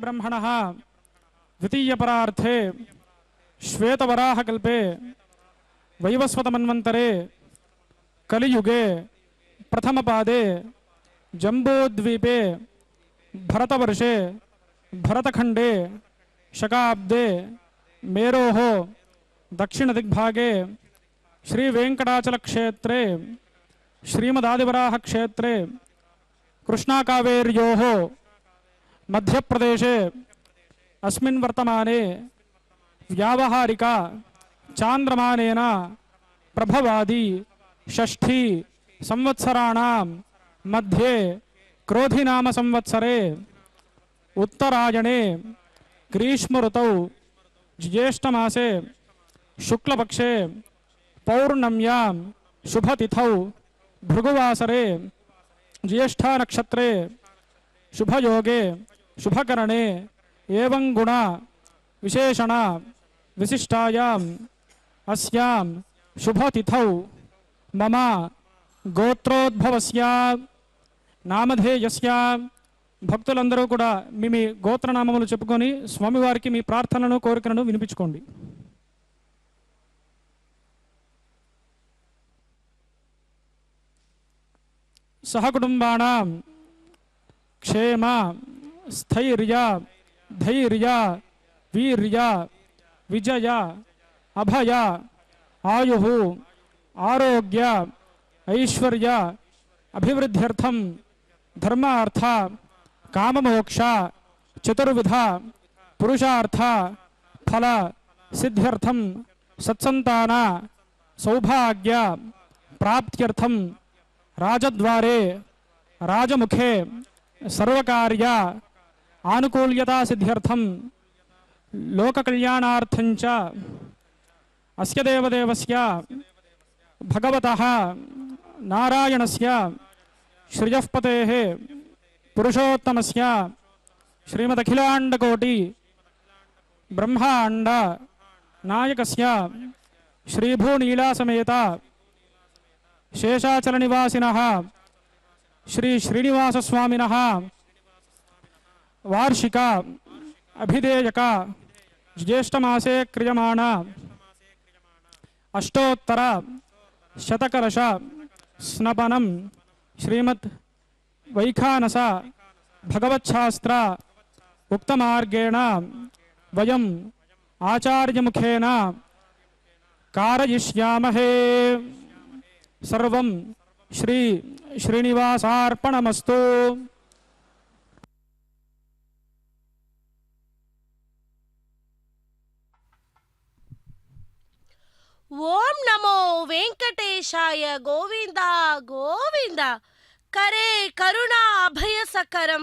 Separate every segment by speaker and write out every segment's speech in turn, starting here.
Speaker 1: ब्रह्मणः द्वितीयपरार्थे श्वेतवराहकल्पे वैवस्वतमन्वन्तरे कलियुगे प्रथमपादे जम्बूद्वीपे भरतवर्षे भरतखण्डे शकाब्दे मेरोः दक्षिणदिग्भागे श्रीवेङ्कटाचलक्षेत्रे श्रीमदादिवराहक्षेत्रे कृष्णाकावेर्योः मध्यप्रदेशे अस्मिन् वर्तमाने व्यावहारिका चान्द्रमानेन प्रभवादि षष्ठी संवत्सराणां मध्ये क्रोधिनाम संवत्सरे उत्तरायणे ग्रीष्म ऋतौ ज्येष्ठमासे शुक्लपक्षे पौर्णम्यां शुभतिथौ भृगुवासरे ज्येष्ठा नक्षत्रे शुभयोगे शुभकरणे एवं गुण विशेषण विशिष्टायाम् अस्यां शुभतिथौ मम गोत्रोद्भवस्य నామధేయస్య భక్తులందరూ కూడా మీ గోత్రనామములు చెప్పుకొని స్వామివారికి మీ ప్రార్థనను కోరికలను వినిపించుకోండి. సహకుటుంబానాం క్షేమ స్థైర్య ధైర్య వీర్య విజయ అభయ ఆయుః ఆరోగ్య ఐశ్వర్య अभिवृद्ध्यर्थम धर्मार्थ काममोक्ष चतुर्विध पुरुषार्थ फल सिद्ध्यर्थम सत्संतान सौभाग्य प्राप्त्यर्थम राजद्वारे राजमुखे सर्वकार्य आनुकूल्यता सिद्ध्यर्थम लोककल्याणार्थं च अस्य देवदेवस्य भगवतः नारायणस्य श्रियःपतेः पुरुषोत्तमस्य श्रीमदखिलाण्डकोटि ब्रह्माण्ड नायकस्य श्रीभूनीलासमेत शेषाचलनिवासिनः श्री श्रीनिवासस्वामिनः वार्षिक अभिधेयक ज्येष्ठमासे क्रियमाण अष्टोत्तर शतकलश स्नपनम श्रीमद् वैखानस भगवच्छास्त्र उक्तमार्गेण वयम् आचार्यमुखेन कारयिष्यामहे. सर्वं श्री श्रीनिवासार्पणमस्तु.
Speaker 2: ओम नमो वेंकटेशाय गोविंदा गोविंदा. करे करुणा अभय सकरम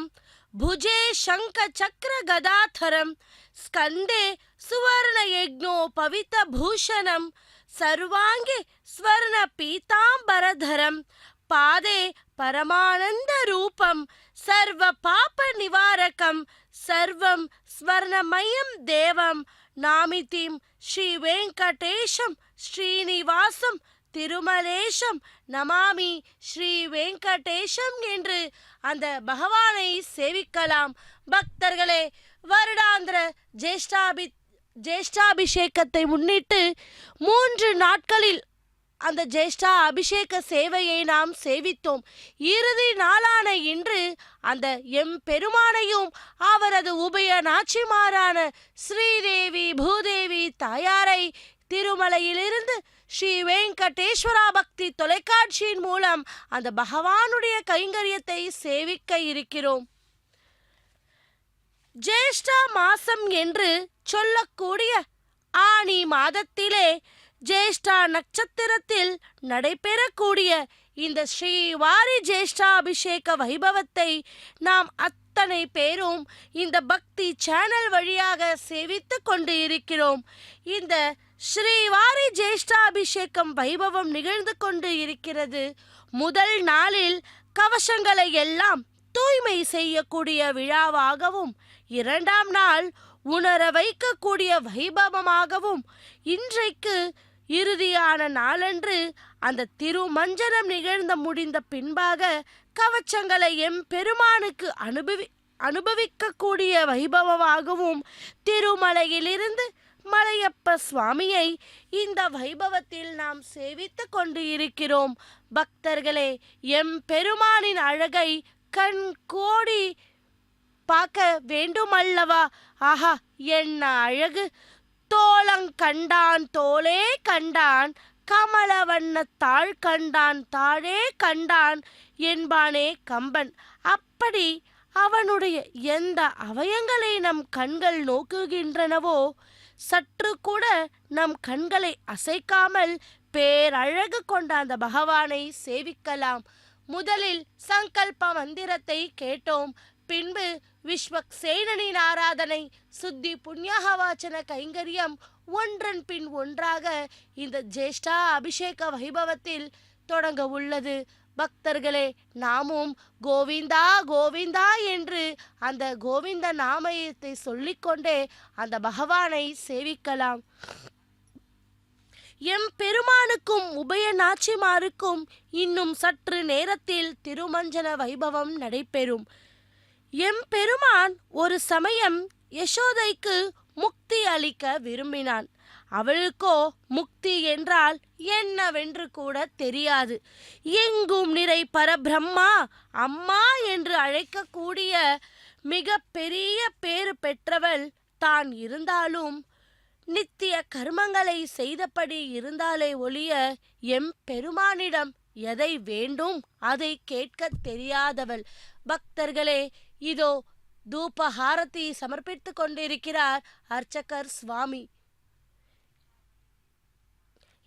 Speaker 2: भुजे शंख चक्र गदाधरम स्कंदे सुवर्ण यज्ञो पवित्र भूषणम सर्वांगे स्वर्ण पीतांबरधरम पादे परमानंद रूपम सर्व पाप निवारकम सर्वं स्वर्णमयं देवम नामितिम श्री वेंकटेशम श्रीनिवासम திருமலேஷம் நமாமி ஸ்ரீ வெங்கடேஷம் என்று அந்த பகவானை சேவிக்கலாம். பக்தர்களே, வருடாந்திர ஜேஷ்டாபிஷேகத்தை முன்னிட்டு 3 நாட்களில் அந்த ஜேஷ்டா அபிஷேக சேவையை நாம் சேவித்தோம். இறுதி நாளான இன்று அந்த பெருமானையும் அவரது உபய நாச்சிமாரான ஸ்ரீதேவி பூதேவி தாயாரை திருமலையிலிருந்து ஸ்ரீ வெங்கடேஸ்வரா பக்தி தொலைக்காட்சியின் மூலம் அந்த பகவானுடைய கைங்கரியத்தை சேவிக்க இருக்கிறோம். ஜேஷ்டா மாசம் என்று சொல்லக்கூடிய ஆனி மாதத்திலே ஜேஷ்டா நட்சத்திரத்தில் நடைபெறக்கூடிய இந்த ஸ்ரீவாரி ஜேஷ்டாபிஷேக வைபவத்தை நாம் அத்தனை பேரும் இந்த பக்தி சேனல் வழியாக சேவித்து கொண்டு இருக்கிறோம். இந்த ஸ்ரீவாரி ஜேஷ்டாபிஷேகம் வைபவம் நிகழ்ந்து கொண்டு இருக்கிறது. முதல் நாளில் கவசங்களை எல்லாம் தூய்மை செய்யக்கூடிய விழாவாகவும், 2ஆம் நாள் உணர வைக்கக்கூடிய வைபவமாகவும், இன்றைக்கு இறுதியான நாளன்று அந்த திருமஞ்சனம் நிகழ்ந்த முடிந்த பின்பாக கவச்சங்களை பெருமானுக்கு அனுபவிக்கக்கூடிய வைபவமாகவும் திருமலையிலிருந்து மலையப்ப சுவாமியை இந்த வைபவத்தில் நாம் சேவித்து கொண்டு இருக்கிறோம். பக்தர்களே, எம் பெருமானின் அழகை கண் கோடி பார்க்க வேண்டுமல்லவா? ஆஹா, என்ன அழகு! தோளங்கண்டான் தோளே கண்டான், கமல வண்ணத்தாள் கண்டான் தாழே கண்டான் என்பானே கம்பன். அப்படி அவனுடைய எந்த அவயங்களை நம் கண்கள் நோக்குகின்றனவோ சற்று கூட நம் கண்களை அசைக்காமல் பேரழகு கொண்ட அந்த பகவானை சேவிக்கலாம். முதலில் சங்கல்ப மந்திரத்தை கேட்டோம். பின்பு விஸ்வக்சேனனின் ஆராதனை, சுத்தி புண்ணியவாச்சன கைங்கரியம் ஒன்றன் பின் ஒன்றாக இந்த ஜேஷ்டா அபிஷேக வைபவத்தில் தொடங்க உள்ளது. பக்தர்களே, நாமும் கோவிந்தா கோவிந்தா என்று அந்த கோவிந்த நாமயத்தை சொல்லிக்கொண்டே அந்த பகவானை சேவிக்கலாம். எம் பெருமானுக்கும் உபய நாச்சிமாருக்கும் இன்னும் சற்று நேரத்தில் திருமஞ்சன வைபவம் நடைபெறும். எம் பெருமான் ஒரு சமயம் யசோதைக்கு முக்தி அளிக்க விரும்பினான். அவளுக்கோ முக்தி என்றால் என்னவென்று கூட தெரியாது. எங்கும் நிறை பரபிரம்மா அம்மா என்று அழைக்கக்கூடிய மிக பெரிய பேறு பெற்றவள் தான் இருந்தாலும் நித்திய கர்மங்களை செய்தபடி இருந்தாலே ஒழிய எம் பெருமானிடம் எதை வேண்டும் அதை கேட்க தெரியாதவள். பக்தர்களே, இதோ தூபஹாரதி சமர்ப்பித்து கொண்டிருக்கிறார் அர்ச்சகர் சுவாமி.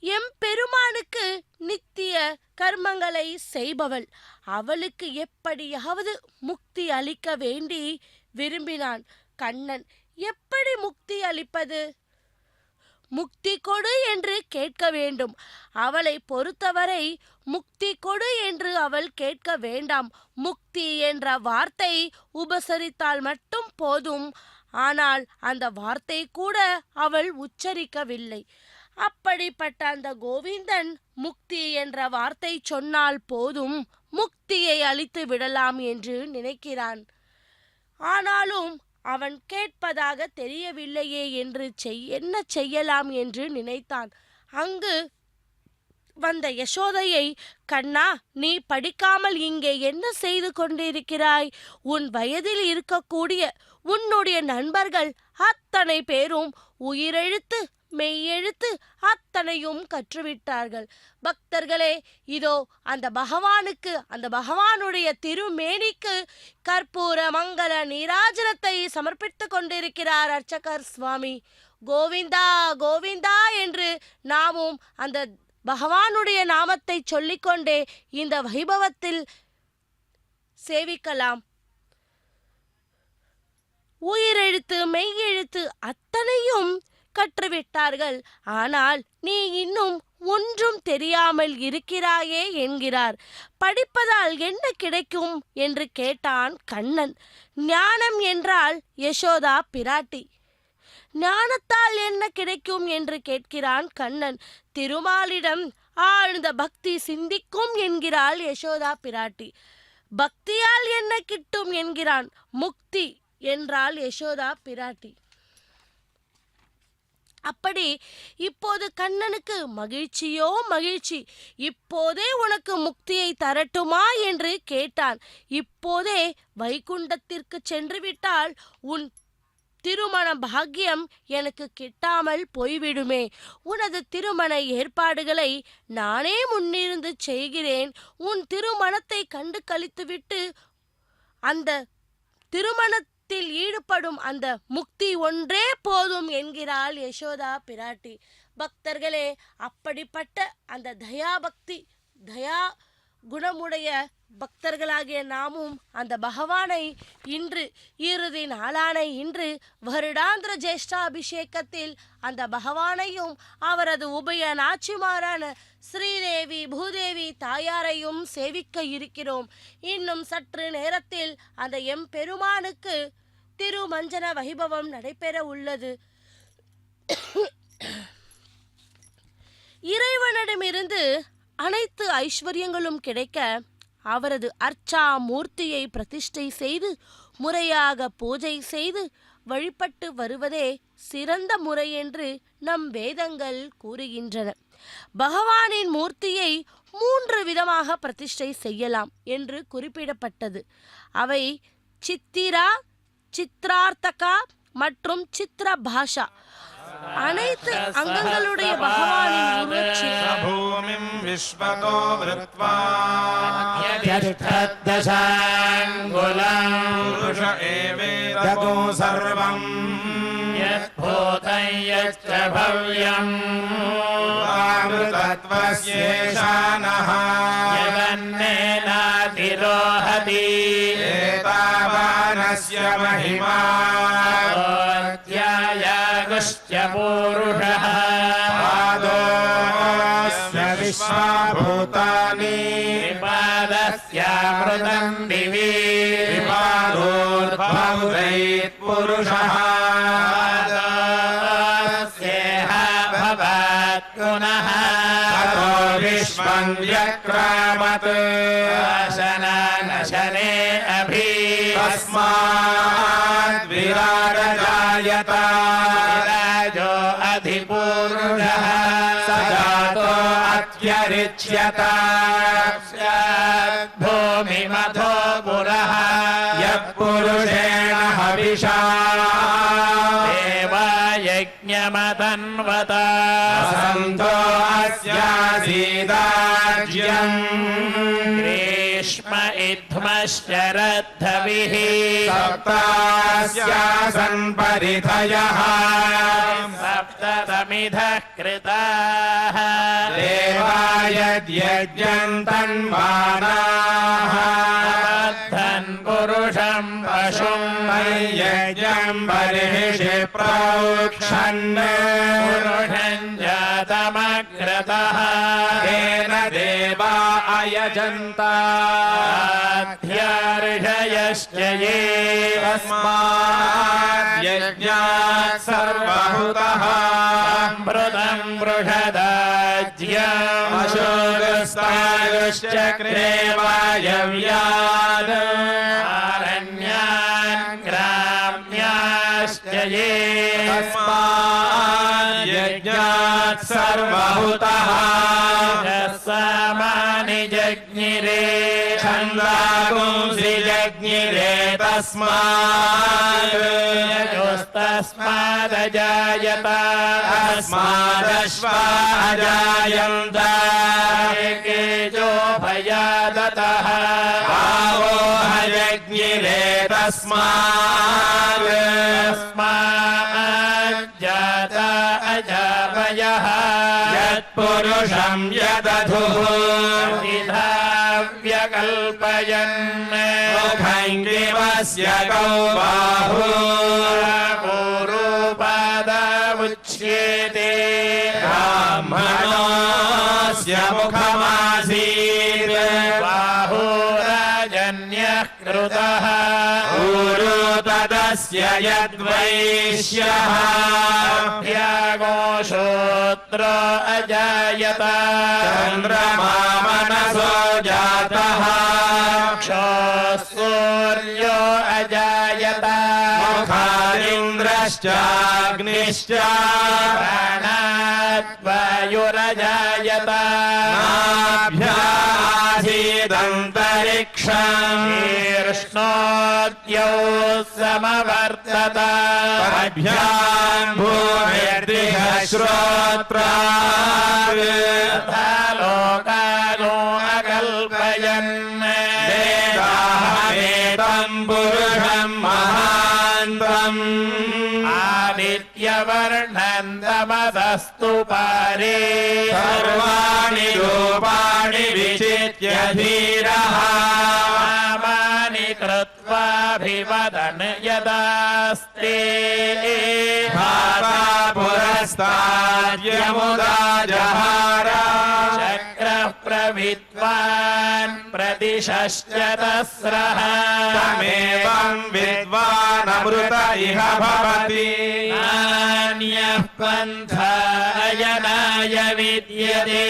Speaker 2: எம் பெருமானுக்கு நித்திய கர்மங்களை செய்பவள். அவளுக்கு எப்படியாவது முக்தி அளிக்க வேண்டி விரும்பினான் கண்ணன். எப்படி முக்தி அளிப்பது? முக்தி கொடு என்று கேட்க வேண்டும். அவளை பொறுத்தவரை முக்தி கொடு என்று அவள் கேட்க வேண்டாம். முக்தி என்ற வார்த்தை உபசரித்தால் மட்டும் போதும். ஆனால் அந்த வார்த்தை கூட அவள் உச்சரிக்கவில்லை. அப்படிப்பட்ட அந்த கோவிந்தன் முக்தி என்ற வார்த்தை சொன்னால் போதும், முக்தியை அளித்து விடலாம் என்று நினைக்கிறான். ஆனாலும் அவன் கேட்பதாக தெரியவில்லையே என்று என்ன செய்யலாம் என்று நினைத்தான். அங்கு வந்த யசோதையை, கண்ணா, நீ படிக்காமல் இங்கே என்ன செய்து கொண்டிருக்கிறாய்? உன் வயதில் இருக்கக்கூடிய உன்னுடைய நண்பர்கள் அத்தனை பேரும் உயிரெழுத்து மெய்யெழுத்து அத்தனையும் கற்றுவிட்டார்கள். பக்தர்களே, இதோ அந்த பகவானுக்கு, அந்த பகவானுடைய திருமேனிக்கு கற்பூர மங்கள நீராஜனத்தை சமர்ப்பித்து கொண்டிருக்கிறார் அர்ச்சகர் சுவாமி. கோவிந்தா கோவிந்தா என்று நாமும் அந்த பகவானுடைய நாமத்தை சொல்லிக்கொண்டே இந்த வைபவத்தில் சேவிக்கலாம். உயிரெழுத்து மெய்யெழுத்து அத்தனையும் கற்றுவிட்டார்கள். ஆனால் நீ இன்னும் ஒன்றும் தெரியாமல் இருக்கிறாயே என்கிறார். படிப்பதால் என்ன கிடைக்கும் என்று கேட்டான் கண்ணன். ஞானம் என்றால் யசோதா பிராட்டி. ஞானத்தால் என்ன கிடைக்கும் என்று கேட்கிறான் கண்ணன். திருமாலிடம் ஆழ்ந்த பக்தி சிந்திக்கும் என்கிறாள் யசோதா பிராட்டி. பக்தியால் என்ன கிட்டும் என்கிறான். முக்தி என்றால் யசோதா பிராட்டி. அப்படி இப்போது கண்ணனுக்கு மகிழ்ச்சியோ மகிழ்ச்சி. இப்போதே உனக்கு முக்தியை தரட்டுமா என்று கேட்டான். இப்போதே வைகுண்டத்திற்கு சென்று விட்டால் உன் திருமண பாக்கியம் எனக்கு கிட்டாமல் போய்விடுமே. உனது திருமண ஏற்பாடுகளை நானே முன்னிருந்து செய்கிறேன். உன் திருமணத்தை கண்டு கழித்துவிட்டு அந்த திருமணத்தில் ஈடுபடும் அந்த முக்தி ஒன்றே போதும் என்கிறாள் யசோதா பிராட்டி. பக்தர்களே, அப்படிப்பட்ட அந்த தயாபக்தி தயா குணமுடைய பக்தர்களாகிய நாமும் அந்த பகவானை இன்று இறுதி நாளான இன்று வருடாந்திர ஜேஷ்டாபிஷேகத்தில் அந்த பகவானையும் அவரது உபய நாச்சிமாரான ஸ்ரீதேவி பூதேவி தாயாரையும் சேவிக்க இருக்கிறோம். இன்னும் சற்று நேரத்தில் அந்த எம் பெருமானுக்கு திருமஞ்சன வைபவம் நடைபெற உள்ளது. இறைவனிடமிருந்து அனைத்து ஐஸ்வர்யங்களும் கிடைக்க அவரது அர்ச்சா மூர்த்தியை பிரதிஷ்டை செய்து முறையாக பூஜை செய்து வழிபட்டு வருவதே சிறந்த முறை என்று நம் வேதங்கள் கூறுகின்றன. பகவானின் மூர்த்தியை 3 விதமாக பிரதிஷ்டை செய்யலாம் என்று குறிப்பிடப்பட்டது. அவை சித்திரா, சித்ரார்த்தகா மற்றும் சித்ர பாஷா. அனைத்து அங்கங்களுடைய பகவானின்
Speaker 3: பூமிம் விஸ்வதோ விருத்வா
Speaker 4: தசாங்குலம்
Speaker 3: புருஷ ஏவேதோ சர்வம்
Speaker 4: யத்பூதம் யச்ச பவ்யம்
Speaker 3: அமிர்தத்வஸ்யேஷானஹ
Speaker 4: யவன்னேனாதிரோஹதி
Speaker 3: ஏதாவானஸ்ய மஹிமா
Speaker 4: த்யாயாகுஷ்ய பூருஷः
Speaker 3: பாதோஸ்ய விஸ்வபூதானி
Speaker 4: பாதஸ்யாமிருதம் திவி
Speaker 3: பாதோர்பௌரைத் புருஷः
Speaker 4: பாதஸ்யேஹ பவாத் புனः
Speaker 3: ததோ விஸ்வம் வ்யக்ராமத்
Speaker 4: ஆசனானசனே அபி
Speaker 3: தஸ்மாத் விராடஜாயத
Speaker 4: ராஜோ அதிபூருஷः
Speaker 3: சஜாதோ அத்யரிச்யத
Speaker 4: பூமிமதோ புரः
Speaker 3: யத்புருஷேண ஹவிஷா
Speaker 4: தேவாயஜ்ஞமதன்வத
Speaker 3: வசந்தோ அஸ்யாசீதாஜ்யம்
Speaker 4: ग्रीष्म इध्मश्चरद्धविः
Speaker 3: सप्तास्यासन् परिधयः
Speaker 4: सप्ततमिधः कृताः
Speaker 3: देवायद्यज्ञम् तन्वानाः
Speaker 4: बद्धन् पुरुषं पशुं
Speaker 3: यज्ञम् बर्हिषि प्रोक्षन्
Speaker 4: पुरुषं जातमग्रतः
Speaker 3: तेन देवा अयजन्त
Speaker 4: ध्यार्षयश्च ये
Speaker 3: तस्मात् यज्ञात् सर्वहुतः
Speaker 4: अमृतं वृषदाज्यम्
Speaker 3: अशोकस्तायुश्चक्रे वायव्यात्
Speaker 4: आरण्यान् ग्राम्याश्च ये
Speaker 3: तस्मात् यज्ञात् सर्वहुतः
Speaker 4: सामानि जज्ञिरे
Speaker 3: छन्दागुंसि जज्ञिरे तस्मात्
Speaker 4: यजोस्तस्मादजायत
Speaker 3: तस्मादश्वा अजायन्त
Speaker 4: केजो भयादतः
Speaker 3: आवोहयज्ञिरे तस्मात्
Speaker 4: तस्माज्जात अजावयः
Speaker 3: यत्पुरुषं यदधुः
Speaker 4: व्यकल्पयन्
Speaker 3: मुखैङ्गिवस्य कौ बाहु
Speaker 4: पूर्वपादमुच्येते
Speaker 3: ब्राह्मणोऽस्य मुखमासीत्
Speaker 4: बाहुराजन्यः कृतः
Speaker 3: ऊरु तदस्य यद्वैश्यः
Speaker 4: भ्यागोशोत्र अजायत
Speaker 3: चन्द्रमा मनसो जातः
Speaker 4: सूर्यो अजायत
Speaker 3: मुखादिन्द्रश्चाग्निश्च
Speaker 4: प्राणाद्वायुरजायत
Speaker 3: नाभ्यासीदन्तरिक्षम्
Speaker 4: शीर्ष्णोद्यौ समवर्तत
Speaker 3: पद्भ्याम् भूमिर्दिह श्रोत्रात्
Speaker 4: तथा लोकानो अकल्पयन्
Speaker 3: वेदाहमेतम् पुरुषम् महान्तम्
Speaker 4: आदित्यवर्णन्दमदस्तु पारे
Speaker 3: सर्वाणि रूपाणि विचित्य धीरः
Speaker 4: नामानि कृत्वाभिवदन् यदास्ते
Speaker 3: भाता पुरस्ताद्यमुदा जहार
Speaker 4: चक्रः विद्वान् प्रतिशश्चतस्रः
Speaker 3: तमेवं विद्वानमृत इह भवति
Speaker 4: नान्यः पन्थायनाय विद्यते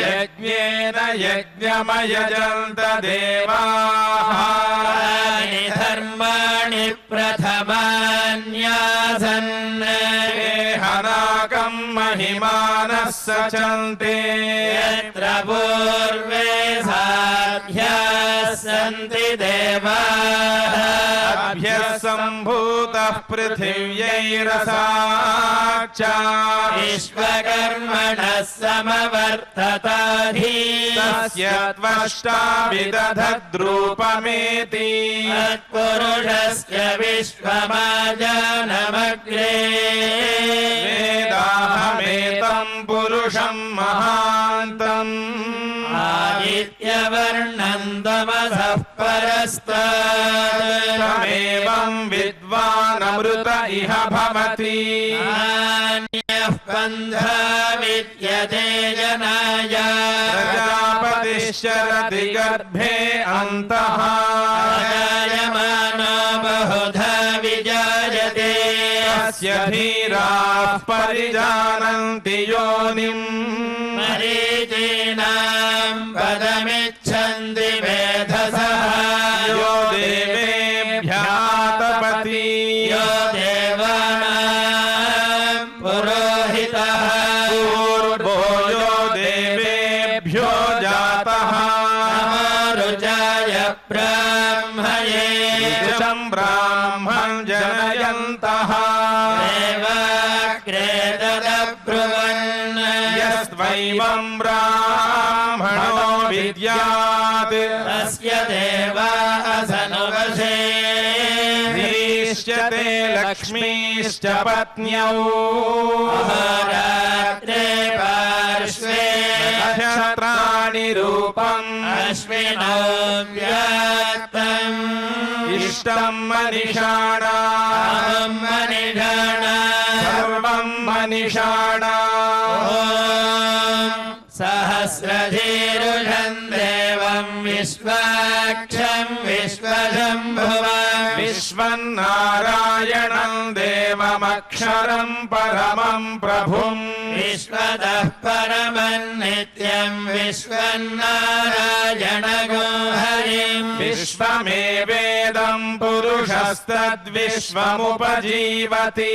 Speaker 3: यज्ञेन यज्ञमयजन्त देवाः
Speaker 4: तानि धर्माणि प्रथमान्यासन्
Speaker 3: हनाकं महिमानः सचन्ते
Speaker 4: यत्र पूर्वे साध्याः सन्ति देवाः
Speaker 3: अभ्यः सम्भूतः पृथिव्यैरसाक्षात्
Speaker 4: विश्वकर्मणः समवर्तताधि
Speaker 3: तस्य त्वष्टा विदधद्रूपमेति
Speaker 4: तत्पुरुषस्य विश्वमाजानमग्रे
Speaker 3: वेदाहमेतं पुरुषं महान्तम्
Speaker 4: आदित्यवर्णं तमसः परस्तात्
Speaker 3: तमेवं विद्वानमृत इह भवति
Speaker 4: नान्यः पन्था विद्यते जनाय
Speaker 3: प्रजापतिश्चरति गर्भे अन्तः
Speaker 4: जायमानो बहुधा विजायते
Speaker 3: तस्य धीराः परिजानन्ति योनिम्
Speaker 4: मरीचीनां पदमिच्छन्ति वेधसः
Speaker 3: यो देवेभ्यः तपति
Speaker 4: यो देवानां पुरोहितः
Speaker 3: पूर्वो यो देवेभ्यो जातः
Speaker 4: रुचाय ब्राह्मये
Speaker 3: ऋचं ब्राह्मं जनयन्तः
Speaker 4: देवाग्रे तदब्रुवन्
Speaker 3: यस्त्वैवं ब्राह्मणो विद्यात्
Speaker 4: तस्य देवासनुवशे
Speaker 3: धीश्चते लक्ष्मीश्च पत्न्यौ
Speaker 4: अहोरात्रे पार्श्वे
Speaker 3: नक्षत्राणि रूपम्
Speaker 4: अश्विनौ व्यात्तम्
Speaker 3: इष्टं मनीषाणाम्
Speaker 4: मनिषाणाम्
Speaker 3: सर्वं मनीषाणाम्
Speaker 4: सहस्रधीरुषं देवं विश्वाक्षं विश्वशम्भुवम्
Speaker 3: विश्वन्नारायणं देवमक्षरं परमं प्रभुम्
Speaker 4: विश्वतः परमं नित्यं विश्वन्नारायणगो हरिम्
Speaker 3: विश्वमेवेदं पुरुषस्तद्विश्वमुपजीवति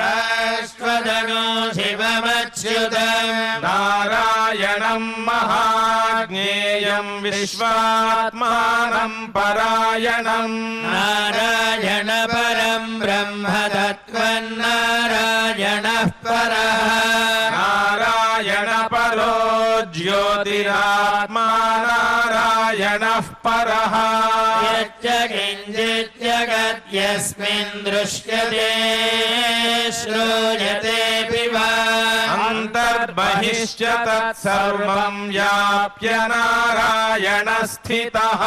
Speaker 4: विश्वस्यात्मेश्वरगोषाश्वदगो शिवमच्युतम्
Speaker 3: नारायणं महाज्ञेयं विश्वात्मानं परायणम्
Speaker 4: नारायण परं ब्रह्म तत्त्वन्नारायणः परः
Speaker 3: नारायण परो ज्योतिरात्मा नारायणः परः
Speaker 4: यच्च किञ्चित् जगद्यस्मिन् दृश्यते श्रूयतेऽपि वा
Speaker 3: अन्तर्बहिश्च तत्सर्वं व्याप्य नारायणस्थितः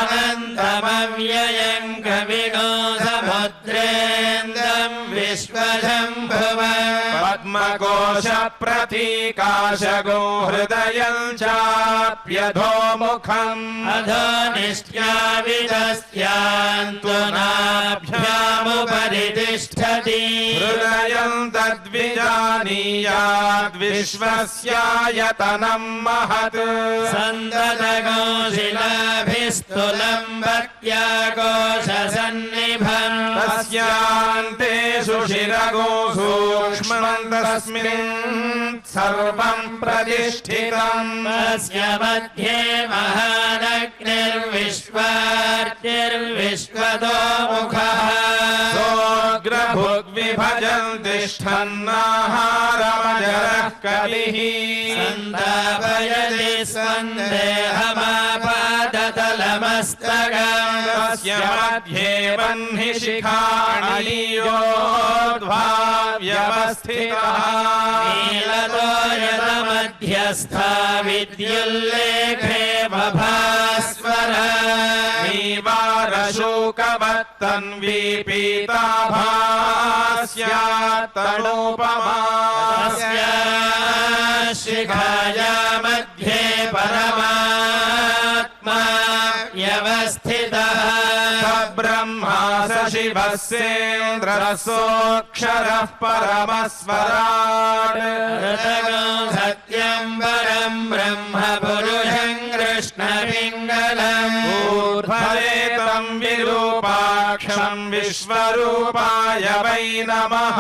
Speaker 4: अनन्तमव्ययं कविगो समुद्रेन्दं विश्वशम्भुवम्
Speaker 3: पद्मकोशप्रतीकाशगो हृदयं चाप्यधोमुखम्
Speaker 4: अधो निष्ट्याविदस्यान्तु नाभ्यामुपरि तिष्ठति
Speaker 3: हृदयं तद्विजानीयाद्विश्वस्यायतनं महत्
Speaker 4: सन्ददगो शिलाभिस्तुलम्बत्याकोशसन्निभम्
Speaker 3: तस्यान्ते सुशिरगो सूक्ष्मं तस्मिन् सर्वं प्रतिष्ठितम्
Speaker 4: तस्य मध्ये महानग्निर्विश्वार्चिर्विश्वतो मुखः
Speaker 3: सोऽग्रभुग्विभजन् तिष्ठन्नाहारमजरः कलिः
Speaker 4: सन्तापयति स्वन्देहमापादतलमस्तकम्
Speaker 3: तस्य मध्ये वह्नि शिखाणि योद्भाव्यवस्थितः
Speaker 4: नीलतो यतमध्यस्था विद्युल्लेखे बभास्वर
Speaker 3: नीवारशोकवत्तन्वी पीताभाः स्यात्तनूपमा
Speaker 4: शिखाया मध्ये परमात्मा व्यवस्थितः
Speaker 3: ब्रह्मा स शिवः सेन्द्रः सोऽक्षरः परमस्वराट्
Speaker 4: सत्यं परं ब्रह्म पुरुषं कृष्णपिङ्गलम्
Speaker 3: ऊर्ध्वरेतं विरूपाक्षं विश्वरूपाय वै नमः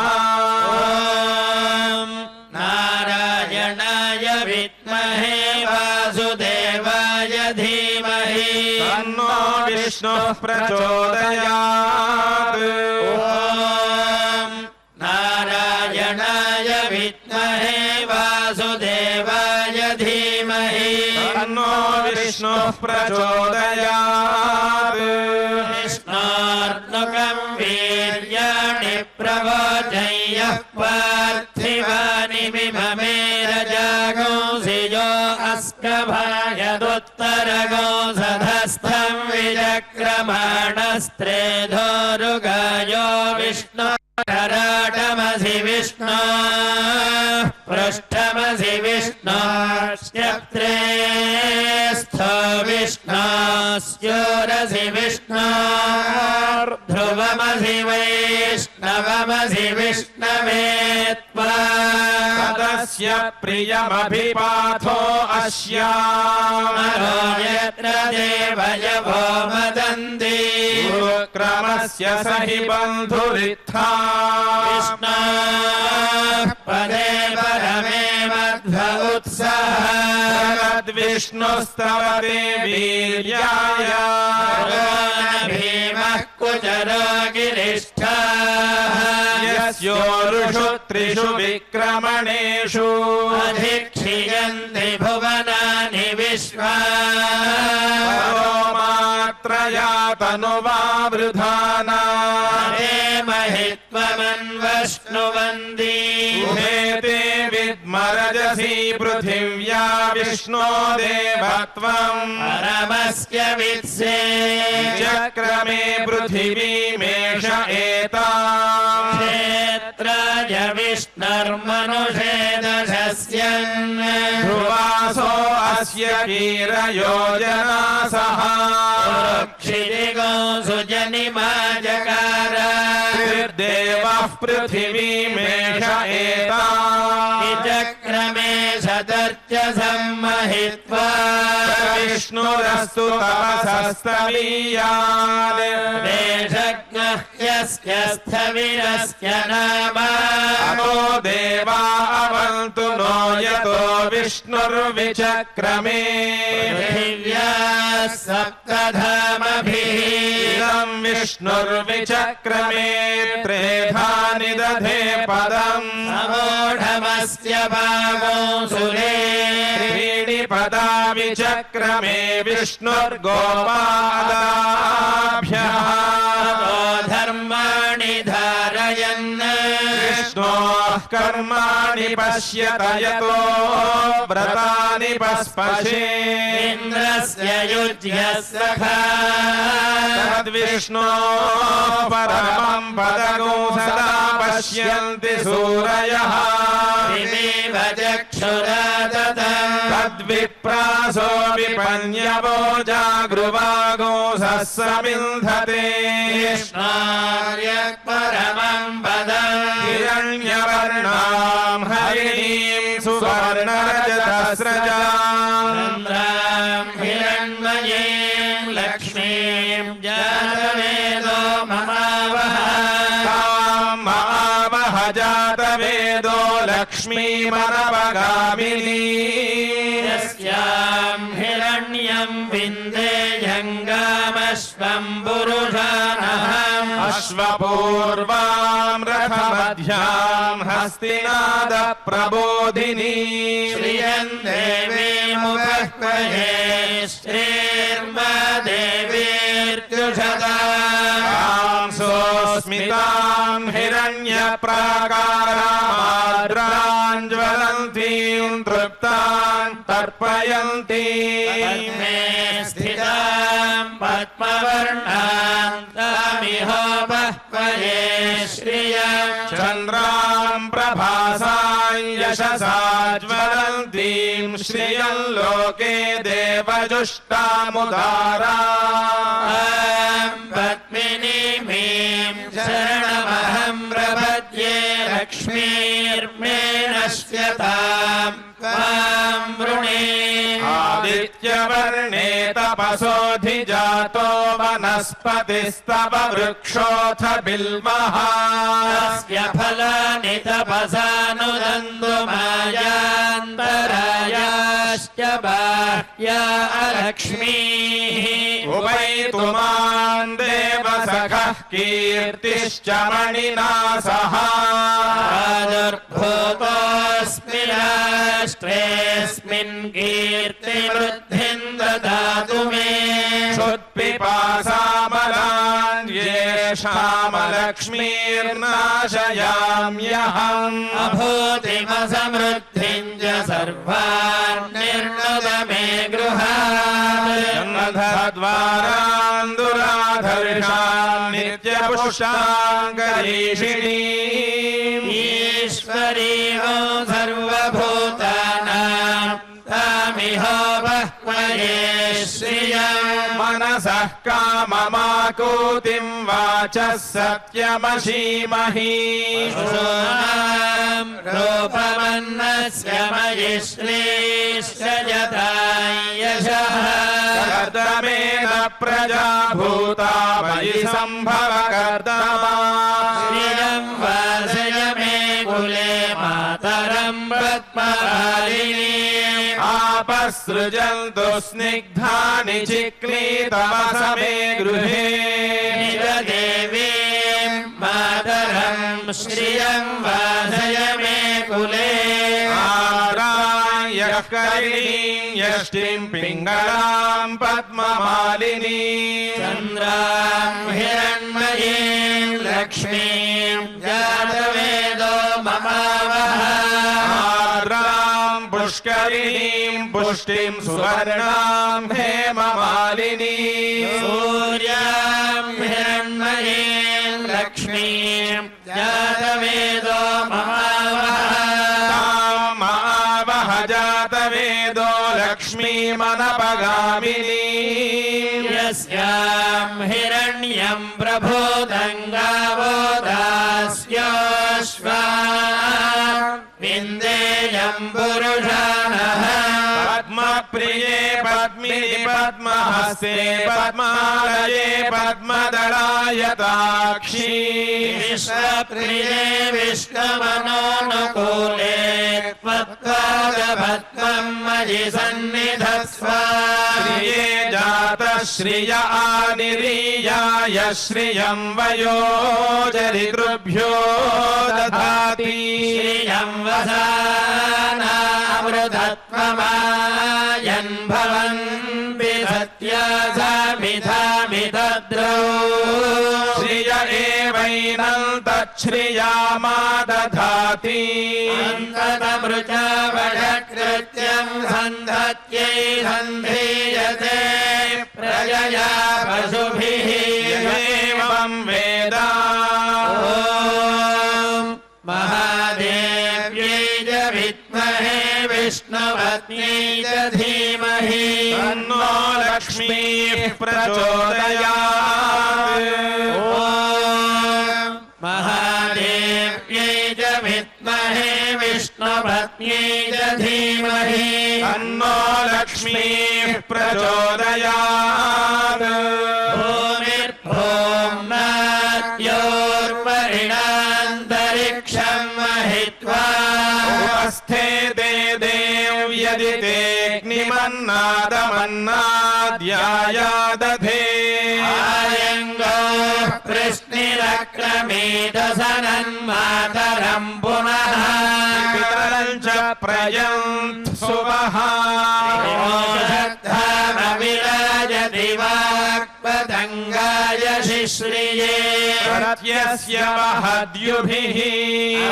Speaker 4: नारायणाय विद्महे वासुदेवाय धीमहि
Speaker 3: तन्नो विष्णुः प्रचोदयात्
Speaker 4: नारायणाय विद्महे वासुदेवाय धीमहि
Speaker 3: तन्नो विष्णुः प्रचोदयात्
Speaker 4: विष्णोर्नुकं वीर्याणि प्रवोचय्यः पार्थिवानि मिममेरजागोंसिजो अस्कभायदुत्तरगोंसधस्थं विचक्रमाणस्त्रेधोरुगायो विष्णु कराटमसि विष्णु पृष्ठमसि विष्णु स्यप्त्रे स्थो विष्णु स्योरसि विष्णु ध्रुवमसि वैष्णवमसि विष्णवे त्वा
Speaker 3: तदस्य प्रियमभिपाथो अस्यामरो
Speaker 4: यत्र देवयवो मदन्ति
Speaker 3: क्रमस्य स हि बन्धुरित्था
Speaker 4: विष्णु पदे परमे मध्व उत्सः
Speaker 3: विष्णुस्तवते वीर्याय
Speaker 4: भीमः कुचरो गिरिष्ठः
Speaker 3: यस्योरुषु त्रिषु विक्रमणेषु
Speaker 4: अधिक्षियन्ति भुवनानि विश्वा
Speaker 3: मात्रया तनुवावृधाना
Speaker 4: महित्वमन्वष्णुवन्दी
Speaker 3: उभेते विद्मरजसी पृथिव्या विष्णो देवत्वम्
Speaker 4: परमस्य वित्से
Speaker 3: चक्रमे पृथिवीमेष एताम्
Speaker 4: क्षेत्राय विष्णुर्मनुषे दशस्यन्
Speaker 3: ध्रुवासो अस्य कीरयोजनासः
Speaker 4: क्षितिगो सुजनिमा जकार
Speaker 3: देवः पृथिवीमेष एताम्
Speaker 4: चक्रमे सदर्च सम्महित्वा
Speaker 3: विष्णुरस्तु तपसस्तवीयान्
Speaker 4: देशज्ञः यस्य स्थविरस्य नाम
Speaker 3: अतो देवा अवन्तु नो यतो विष्णुर्विचक्रमे
Speaker 4: पृथिव्याः सप्तधामभिः
Speaker 3: इदं विष्णुर्विचक्रमे त्रेधानि दधे पदम्
Speaker 4: समूढमस्य भावो सुरे
Speaker 3: त्रीणि पदा विचक्रमे विष्णुर्गोपादाभ्यः
Speaker 4: धर्माणि धारयन्
Speaker 3: विष्णोः कर्माणि पश्यत यतो व्रतानि पस्पशे
Speaker 4: इन्द्रस्य युज्यः सखा
Speaker 3: तद्विष्णोः परमं पदगो सदा पश्यन्ति सूरयः
Speaker 4: त्रिमेव चक्षुरा ददम्
Speaker 3: तद्विप्रासो विपन्यवो जागृवागो सस्रमिन्धते
Speaker 4: कृष्णार्यः परमं पदम्
Speaker 3: हिरण्यवर्णां हरिणीं सुवर्णरजतस्रजाम्
Speaker 4: चन्द्रां हिरण्मयीं लक्ष्मीं जातवेदो ममावह
Speaker 3: महावह जातवेदो लक्ष्मीमनवगामिनी
Speaker 4: यस्यां हिरण्यं विन्देयङ्गामश्वं पुरुषानहम्
Speaker 3: अश्वपूर्वां रथमध्यां हस्तिनादप्रबोधिनी
Speaker 4: श्रियं देवीमुपह्वये श्रीर्मा देवीर्जुषदाम्
Speaker 3: सोऽस्मितां हिरण्यप्राकाराज्वलन्तीं तृप्तां तर्पयन्ती
Speaker 4: पद्मे स्थितां पद्मवर्णां तामिहोपह्वये श्रियं
Speaker 3: चन्द्रां प्रभासां यशसा ज्वलन्तीं श्रियं लोके देवजुष्टामुदारां
Speaker 4: पद्मिनीमीं शरणमहं प्रपद्ये लक्ष्मीर्मे नश्यतां त्वां वृणे
Speaker 3: आदित्यवर्णे तपसोऽधिजातो वनस्पतिस्तव वृक्षोऽथ बिल्वः
Speaker 4: तस्य फलानि तपसानुदन्तु मायान्तरायाश्च बाह्या अलक्ष्मीः
Speaker 3: उपैतु मां देवसखः कीर्तिश्च मणिना सह
Speaker 4: प्रादुर्भूतोऽस्मि राष्ट्रेऽस्मिन् कीर्तिवृद्धिं ददातु मे
Speaker 3: क्षुत्पिपासामलान् येषामलक्ष्मीर्नाशयाम्यहम्
Speaker 4: अभूतिमसमृद्धिं च सर्वान् निर्णुद मे गृहात्
Speaker 3: जन्मधद्वारान् दुराधर्षान् नित्यपुष्टाङ्गरीषिणीम्
Speaker 4: ईश्वरीयो सर्वभूतानां तामिह बह्वये श्रियम्
Speaker 3: मनसः काममाकूतिं वाचः सत्यमशीमहि
Speaker 4: पशूनां रूपमन्नस्य मयि श्रीश्चयता यशः
Speaker 3: कर्दमेन प्रजा भूता मयि सम्भव कर्दमा
Speaker 4: श्रियं वासय मे कुले मातरं पद्मपालिनीम्
Speaker 3: आपसृजन्तु स्निग्धानि चिक्लीतवस मे गृहे
Speaker 4: निजदेवीं मातरं श्रियं वासय मे कुले
Speaker 3: आरायः करिणीं यष्टिं पिङ्गलां पद्ममालिनीं
Speaker 4: चन्द्रां हिरण्मयीं लक्ष्मीं जातवेदो ममावः
Speaker 3: आर्द्रां पुष्करिणीं पुष्टिं सुवर्णां हेममालिनीं
Speaker 4: सूर्यां हिरण्मयीं लक्ष्मीं जातवेदो ममावः
Speaker 3: तामावह जातवेदो लक्ष्मीमनपगामिनीं
Speaker 4: यस्यां हिरण्यं प्रभोदङ्गावो दास्योऽश्वा विन्देयं पुरुषाणः
Speaker 3: पद्मप्रिये पद्मिनि पद्महस्ते पद्मालये पद्मदलायताक्षी
Speaker 4: विश्वप्रिये विश्वमनोनुकूले त्वत्पादपद्मं मयि सन्निधत्स्व
Speaker 3: श्रिये जातः श्रिय आनिरीयाय श्रियं वयोजरितृभ्यो दधाति
Speaker 4: श्रियं वसानामृतत्वमायन् भवन्ति सत्या सामिधामितद्रौ
Speaker 3: श्रिय एवैनं तच्छ्रियामा दधाति
Speaker 4: अन्ततमृचावढकृत्यं सन्धत्यै सन्धीयते प्रजया पशुभिः
Speaker 3: एवं वेद
Speaker 4: महादेव्यै च विद्महे विष्णुपत्न्यै च धीमहि
Speaker 3: तन्नो लक्ष्मीः प्रचोदयात्
Speaker 4: महादेव्यै च विद्महे विष्णुपत्न्यै च धीमहि
Speaker 3: तन्नो लक्ष्मीः प्रचोदयात्
Speaker 4: भूमिर्भोम्नाद्योर्वरिणान्तरिक्षं महित्वा
Speaker 3: उपस्थे ते देव्यदि तेऽग्निमन्नादमन्नाद्यायादधे
Speaker 4: आयङ्गो कृष्णिरक्रमीदसनन्मातरं पुनः
Speaker 3: पितरं च प्रयन्त सुवः
Speaker 4: विराजति वाक्पतङ्गाय शिश्रिये
Speaker 3: प्रत्यस्य वहद्युभिः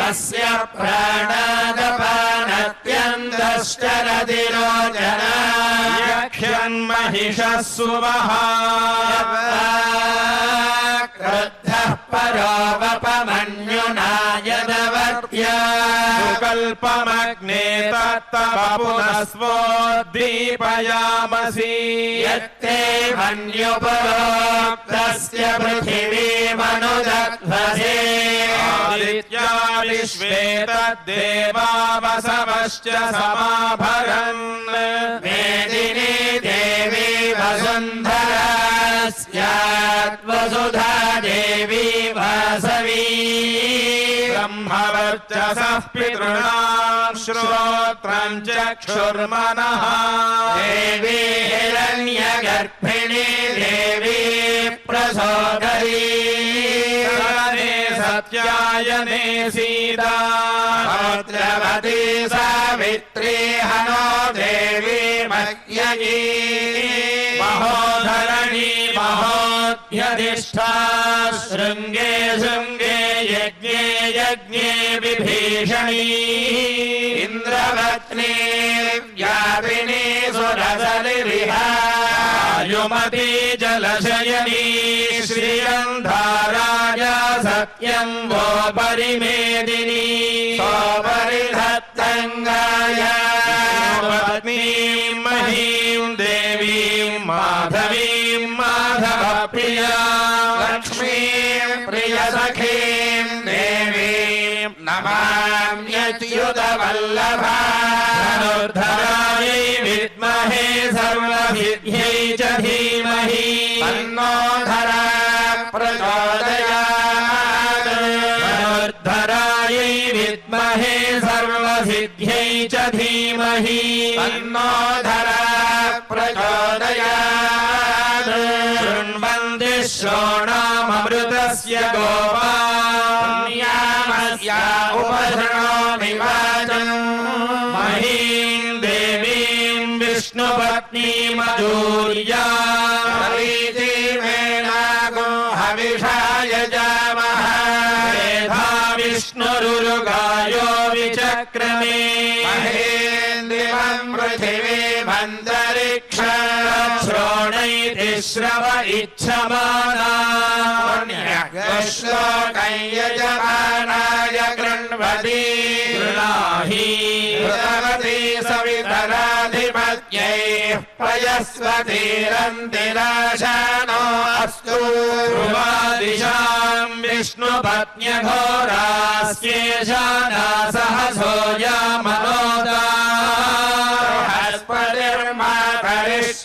Speaker 4: अस्य प्राणादपानत्यन्तश्चरति रोचना
Speaker 3: यक्ष्यन्महिषः सुवः
Speaker 4: क्रुद्धः परोपमन्युना यदवर्त्या
Speaker 3: सुकल्पमग्ने तत्तव पुनस्वोद्दीपयामसि
Speaker 4: यत्ते मन्युपरोक्तस्य पृथिवीमनुदध्वसे
Speaker 3: आदित्या विश्वे तद्देवा वसवश्च समाभरन्
Speaker 4: मेदिनी देवी वसुन्धरा स्यात् वसुधा देवी वासवी
Speaker 3: ब्रह्मवर्चसः पितॄणां श्रोत्रं चक्षुर्मनः
Speaker 4: देवी हिरण्यगर्भिणी देवी प्रसोदरी
Speaker 3: सरणे सत्यायने सीता
Speaker 4: भद्रवती सावित्री हनो देवी मह्ययी
Speaker 3: महोधरणी महोध्यधिष्ठा
Speaker 4: शृङ्गे शृङ्गे यज्ञे यज्ञे विभीषणी इन्द्रपत्नी व्यापिनी सुरसलिरिहा
Speaker 3: युमती जलशयनी श्रियन्धाराजा सत्यं वो परिमेदिनी
Speaker 4: सोपरिधत्तङ्गाया
Speaker 3: पत्नीं महीं देवीं माधवीं माधवप्रिया
Speaker 4: लक्ष्मीं प्रियसखीं देवीं नमाम्यच्युतवल्लभा
Speaker 3: धनुर्धरायै विद्महे सर्वसिद्ध्यै च धीमहि
Speaker 4: तन्नो धरा प्रचोदयात्
Speaker 3: धनुर्धरायै विद्महे सर्वसिद्ध्यै च धीमहि
Speaker 4: तन्नो धरा प्रचोदयात्
Speaker 3: शृण्वन्ति श्रोणाममृतस्य गोपान्यामस्या
Speaker 4: उपशृणोमि वाचम्
Speaker 3: महीं देवीं विष्णुपत्नीमधूर्या
Speaker 4: प्रीतिमेनागो हविषा यजामः
Speaker 3: मेधा विष्णुरुगायो विचक्रमे
Speaker 4: महेन्द्रिवम् पृथिवीमन्तरिक्षम्
Speaker 3: श्रोणैति श्रव इच्छमाना
Speaker 4: श्लोकं यजमानाय कृण्वति
Speaker 3: गृणाहि
Speaker 4: कृतवती सवितराधिपत्यैः पयस्वतीरन्तिराशानो अस्तु
Speaker 3: ध्रुवादिशां विष्णुपत्न्यघोरास्येषाना सहसोऽयमनोदा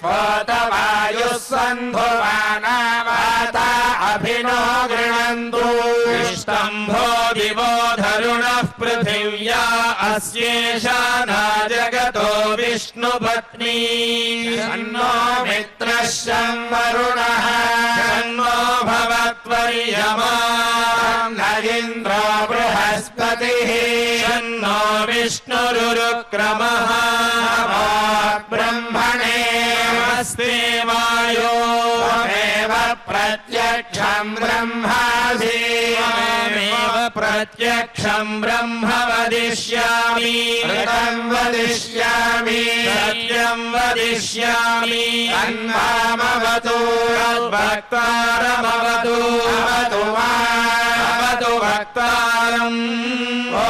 Speaker 4: बृहस्पतिर्मातरिष्वोतवायुः सन्धुवानावाता अभिनो गृह्णन्तु
Speaker 3: स्तम्भो दिवो धरुणः पृथिव्या अस्येषाना जगतो विष्णुपत्नी
Speaker 4: तन्नो मित्रः शं वरुणः
Speaker 3: तन्नो भवत्वर्यमा
Speaker 4: न इन्द्रो बृहस्पतिः
Speaker 3: तन्नो विष्णुरुक्रमः
Speaker 4: नमो ब्रह्मणे
Speaker 3: नमस्ते वायो
Speaker 4: त्वमेव प्रत्यक्षं ब्रह्मासि
Speaker 3: त्वमेव प्रत्यक्षं ब्रह्म वदिष्यामि
Speaker 4: ऋतं वदिष्यामि
Speaker 3: सत्यं वदिष्यामि
Speaker 4: तन्मामवतु
Speaker 3: तद्भक्तारमवतु
Speaker 4: अवतु माम्
Speaker 3: अवतु भक्तारम्
Speaker 4: ॐ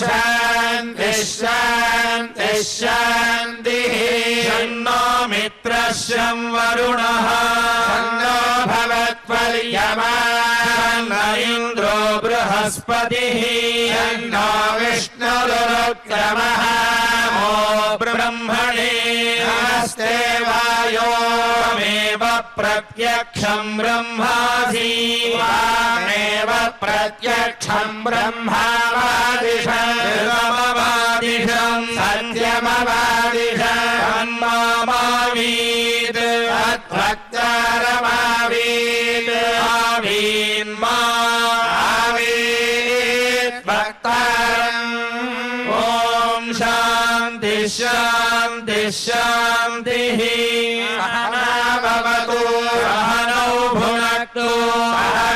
Speaker 4: शान्तिः शान्तिः शान्तिः
Speaker 3: शन्नो मित्रः शं वरुणः
Speaker 4: तन्नो भवत्वर्यमा
Speaker 3: न इन्द्रो बृहस्पतिः
Speaker 4: तन्नो विष्णुरुक्रमः
Speaker 3: नमो ब्रह्मणे
Speaker 4: नमस्ते वायो
Speaker 3: त्वमेव प्रत्यक्षं ब्रह्मासि
Speaker 4: त्वामेव प्रत्यक्षं ब्रह्मावादिशम् सत्यमवादिशम्
Speaker 3: तन्मामावीत्
Speaker 4: तद्भक्तारमावीत्
Speaker 3: आवीन्मा
Speaker 4: आवीत् भक्तारम्
Speaker 3: ॐ शान्तिः शान्तिः शान्तिः
Speaker 4: भवतु
Speaker 3: सहनौ भुनक्तु
Speaker 4: सह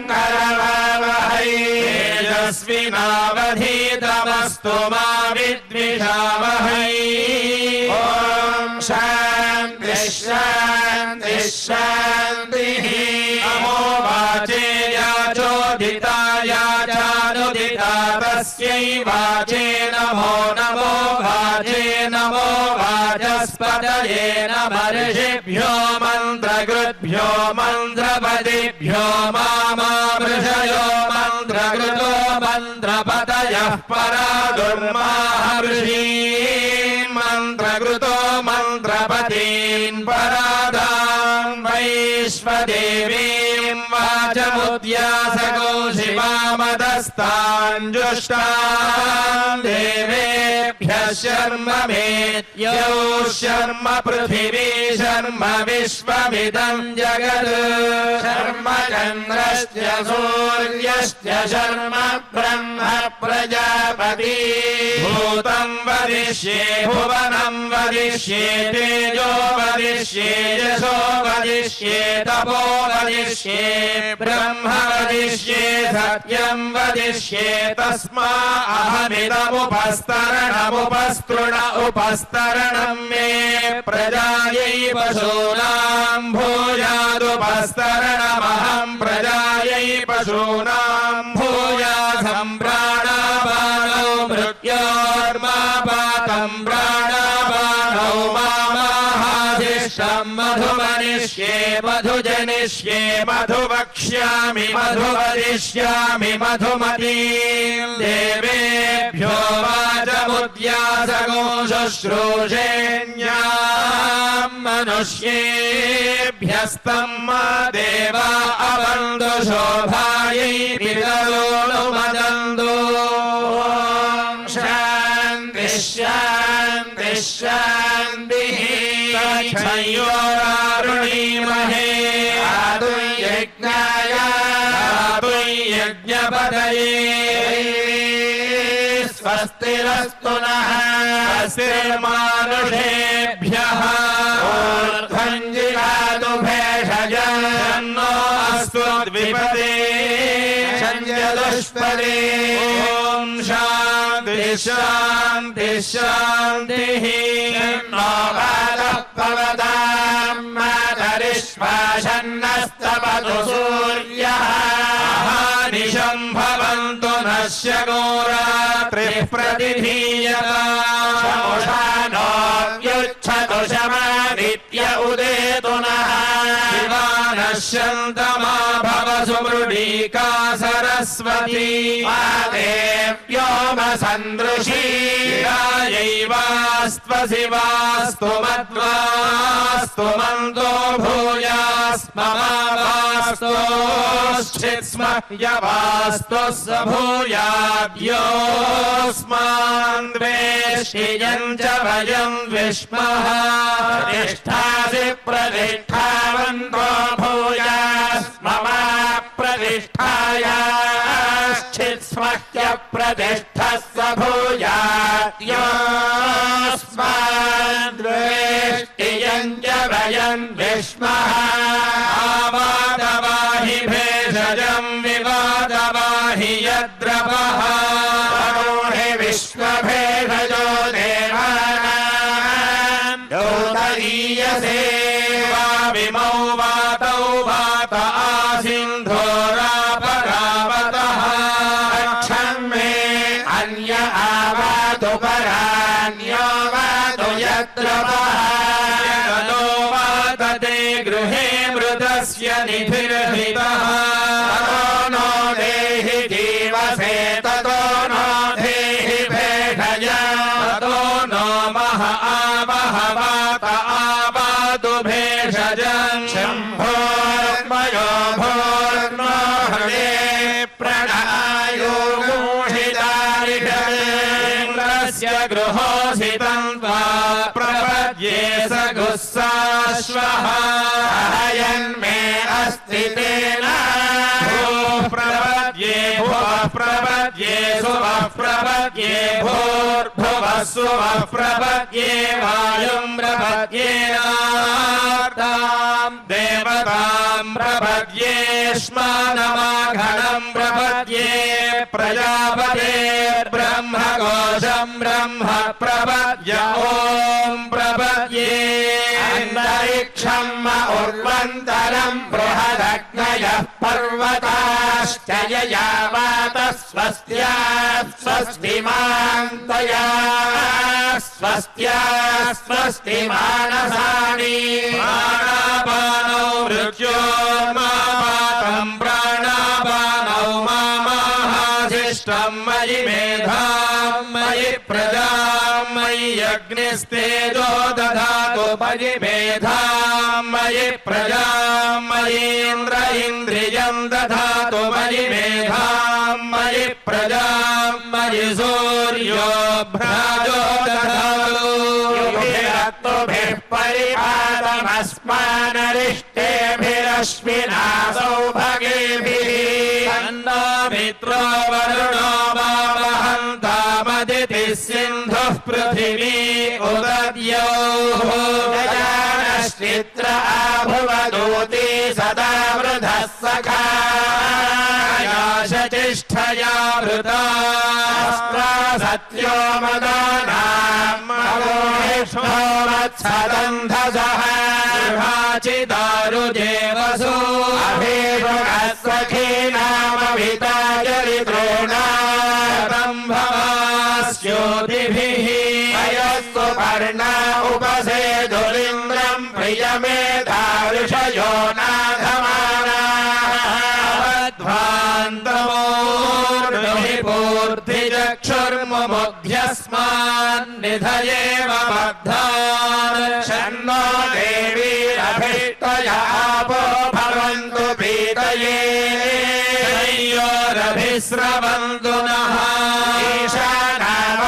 Speaker 4: वीर्यङ्करवावहै
Speaker 3: तेजस्विनावधीतमस्तु मा विद्विषावहै
Speaker 4: ॐ शान्तिः शान्तिः शान्तिः
Speaker 3: नमो वायुवे वाचेया चोदिताया चानुदिता तस्यै वाचे नमो नमो वाचे नमो वाचस्पतये नमः ऋषिभ्यो मन्त्रकृद्भ्यो मन्त्रपदिभ्यो मामावृषयो मन्त्रकृतो मन्त्रपतयः परादुर्माहर्षीन् मन्त्रकृतो मन्त्रपतीन् परादान् वैश्वदेवीं वाचमुद्यासको शिवामदस्ताञ्जुष्टान् देवेभ्यः शर्म मेत्यौ शर्म पृथिवी शर्म विश्वमिदं जगत् शर्म चन्द्रस्य सूर्यश्च शर्म ब्रह्म प्रजापति भूतं वदिष्ये भुवनं वदिष्ये तेजो वदिष्ये यशो वदिष्ये तपो वदिष्ये ब्रह्म वदिष्ये सत्यं वदिष्ये तस्मा अहमिदमुपस्तरणमुपस्तृण उपस्तरणं मे प्रजायै पशूनां भूयादुपस्तरणमहं प्रजायै पशूनां भूयासं प्राणापानौ मृत्योर्मापातं प्राणापानौ मामाहादिष्टं मधुमनिष्ये मधुजनिष्ये मधुवक्ष्यामि मधुवदिष्यामि मधुमतीं देवेभ्यो वाचमुद्यासको शुश्रूषेण्यां मनुष्येभ्यस्तं देवा अवन्तु शोभायै पितरोऽनुमदन्तु शान्तिः शान्तिः शान्तिः तच्छयोरारुणीमहे यज्ञाय यज्ञपदये स्वस्तिरस्तु नः स्वस्तिर्मानुषेभ्यः ऊर्ध्वञ्जिगातु भेषजन्नो अस्तु द्विपदे संयदुष्पदे ॐ शान्तिः शान्तिः शान्तिः नो वादः पवतां मातरिश्वासन्नस्तपतु सूर्यः अहानिशं भवन्तु नश्य गोरात्रिः प्रतिधीयताम् शमुषानोऽव्युच्छतु शमादित्य उदेतु नः शिवानश्यन्तमा भव सुमृडीका सरस्वती देव्योमसन्दृशी यैवास्त्वसि वास्तु मद्वास्तु मन्दो भूयास्ममावास्तोश्चित्स्म यवास्तु स भूयाद्योऽस्मान् द्वेष्टियं च वयं विष्मः प्रतिष्ठासि प्रतिष्ठावन्तो भूयास्ममा प्रतिष्ठायाश्चित्स्मह्य प्रतिष्ठः स भूयाद्योऽस्मान् द्वेष्टियं च वयं विष्मः आवादवाहि भेषजं विवादवाहि यद्रवः हि विश्वभेषजो देवानां दोतरीयसे वाविमौ वातौ वात आसिन्धोरापरावतः अच्छम्मे अन्य आवातु परान्यो वातु यद्रवः यतो वातते गृहे मृतस्य निधिर्हितः ततो नो देहि जीवसे ततो नो देहि भेषजं ततो नो मह आवह वात आवातु भेषजं शम्भोर्मयो भोर्नो हृदे प्रणायो गूढितारिषेन्द्रस्य गृहोऽसितं त्वा प्रपद्ये स गुस्साश्वः अहयन्मे अस्ति तेन भूः प्रपद्ये भुवः प्रपद्ये सुवः प्रपद्ये भूर्भुवः सुवः प्रपद्ये वायुं प्रपद्ये नार्तां देवतां प्रपद्ये श्मानमाघनं प्रपद्ये प्रजापतेर्ब्रह्मकोशम् ब्रह्म प्रपद्य ॐ प्रपद्ये अन्तरिक्षम् उर्वन्तरम् बृहदग्नयः पर्वताश्च ययावातः स्वस्त्या स्वस्तिमान्तया स्वस्त्या स्वस्ति मानसानि प्राणापानौ मृत्योर्मापातम् प्राणापानौ मामाहाशिष्टम् मयि मेधाम् मयि प्रजाम् मयि अग्निस्तेजो दधातु मयि मेधाम् मयि प्रजाम् मयीन्द्र इन्द्रियम् दधातु मयि मेधाम् मयि प्रजाम् मयि सूर्यो भ्राजो दधातु युभिरक्तुभिः परिपातमस्मानरिष्टेभिरश्विना सौभगेभिः तन्नो मित्रो वरुणो वावहन्तामदितिः सिन्धुः पृथिवी उदद्योः गजानश्चित्र आभुवदूती सदा वृधः सखा शचिष्ठया वृता सत्यो मदानाम् वत्सदन्धसः चिदारुदेवसु अभिषुभस्सखीनामभिताजरिद्रोणास्योतिभिः अयस्तु पर्णा उपसेदुरिन्द्रम् प्रियमेधा ऋषयो पूर्तिचक्षुर्मुमुध्यस्मान्निधयेव बद्धान् शन्नो देवीरभिष्टया आपो भवन्तु पीतये योरभिस्रवन्तु नः ईशानावार्याणाम्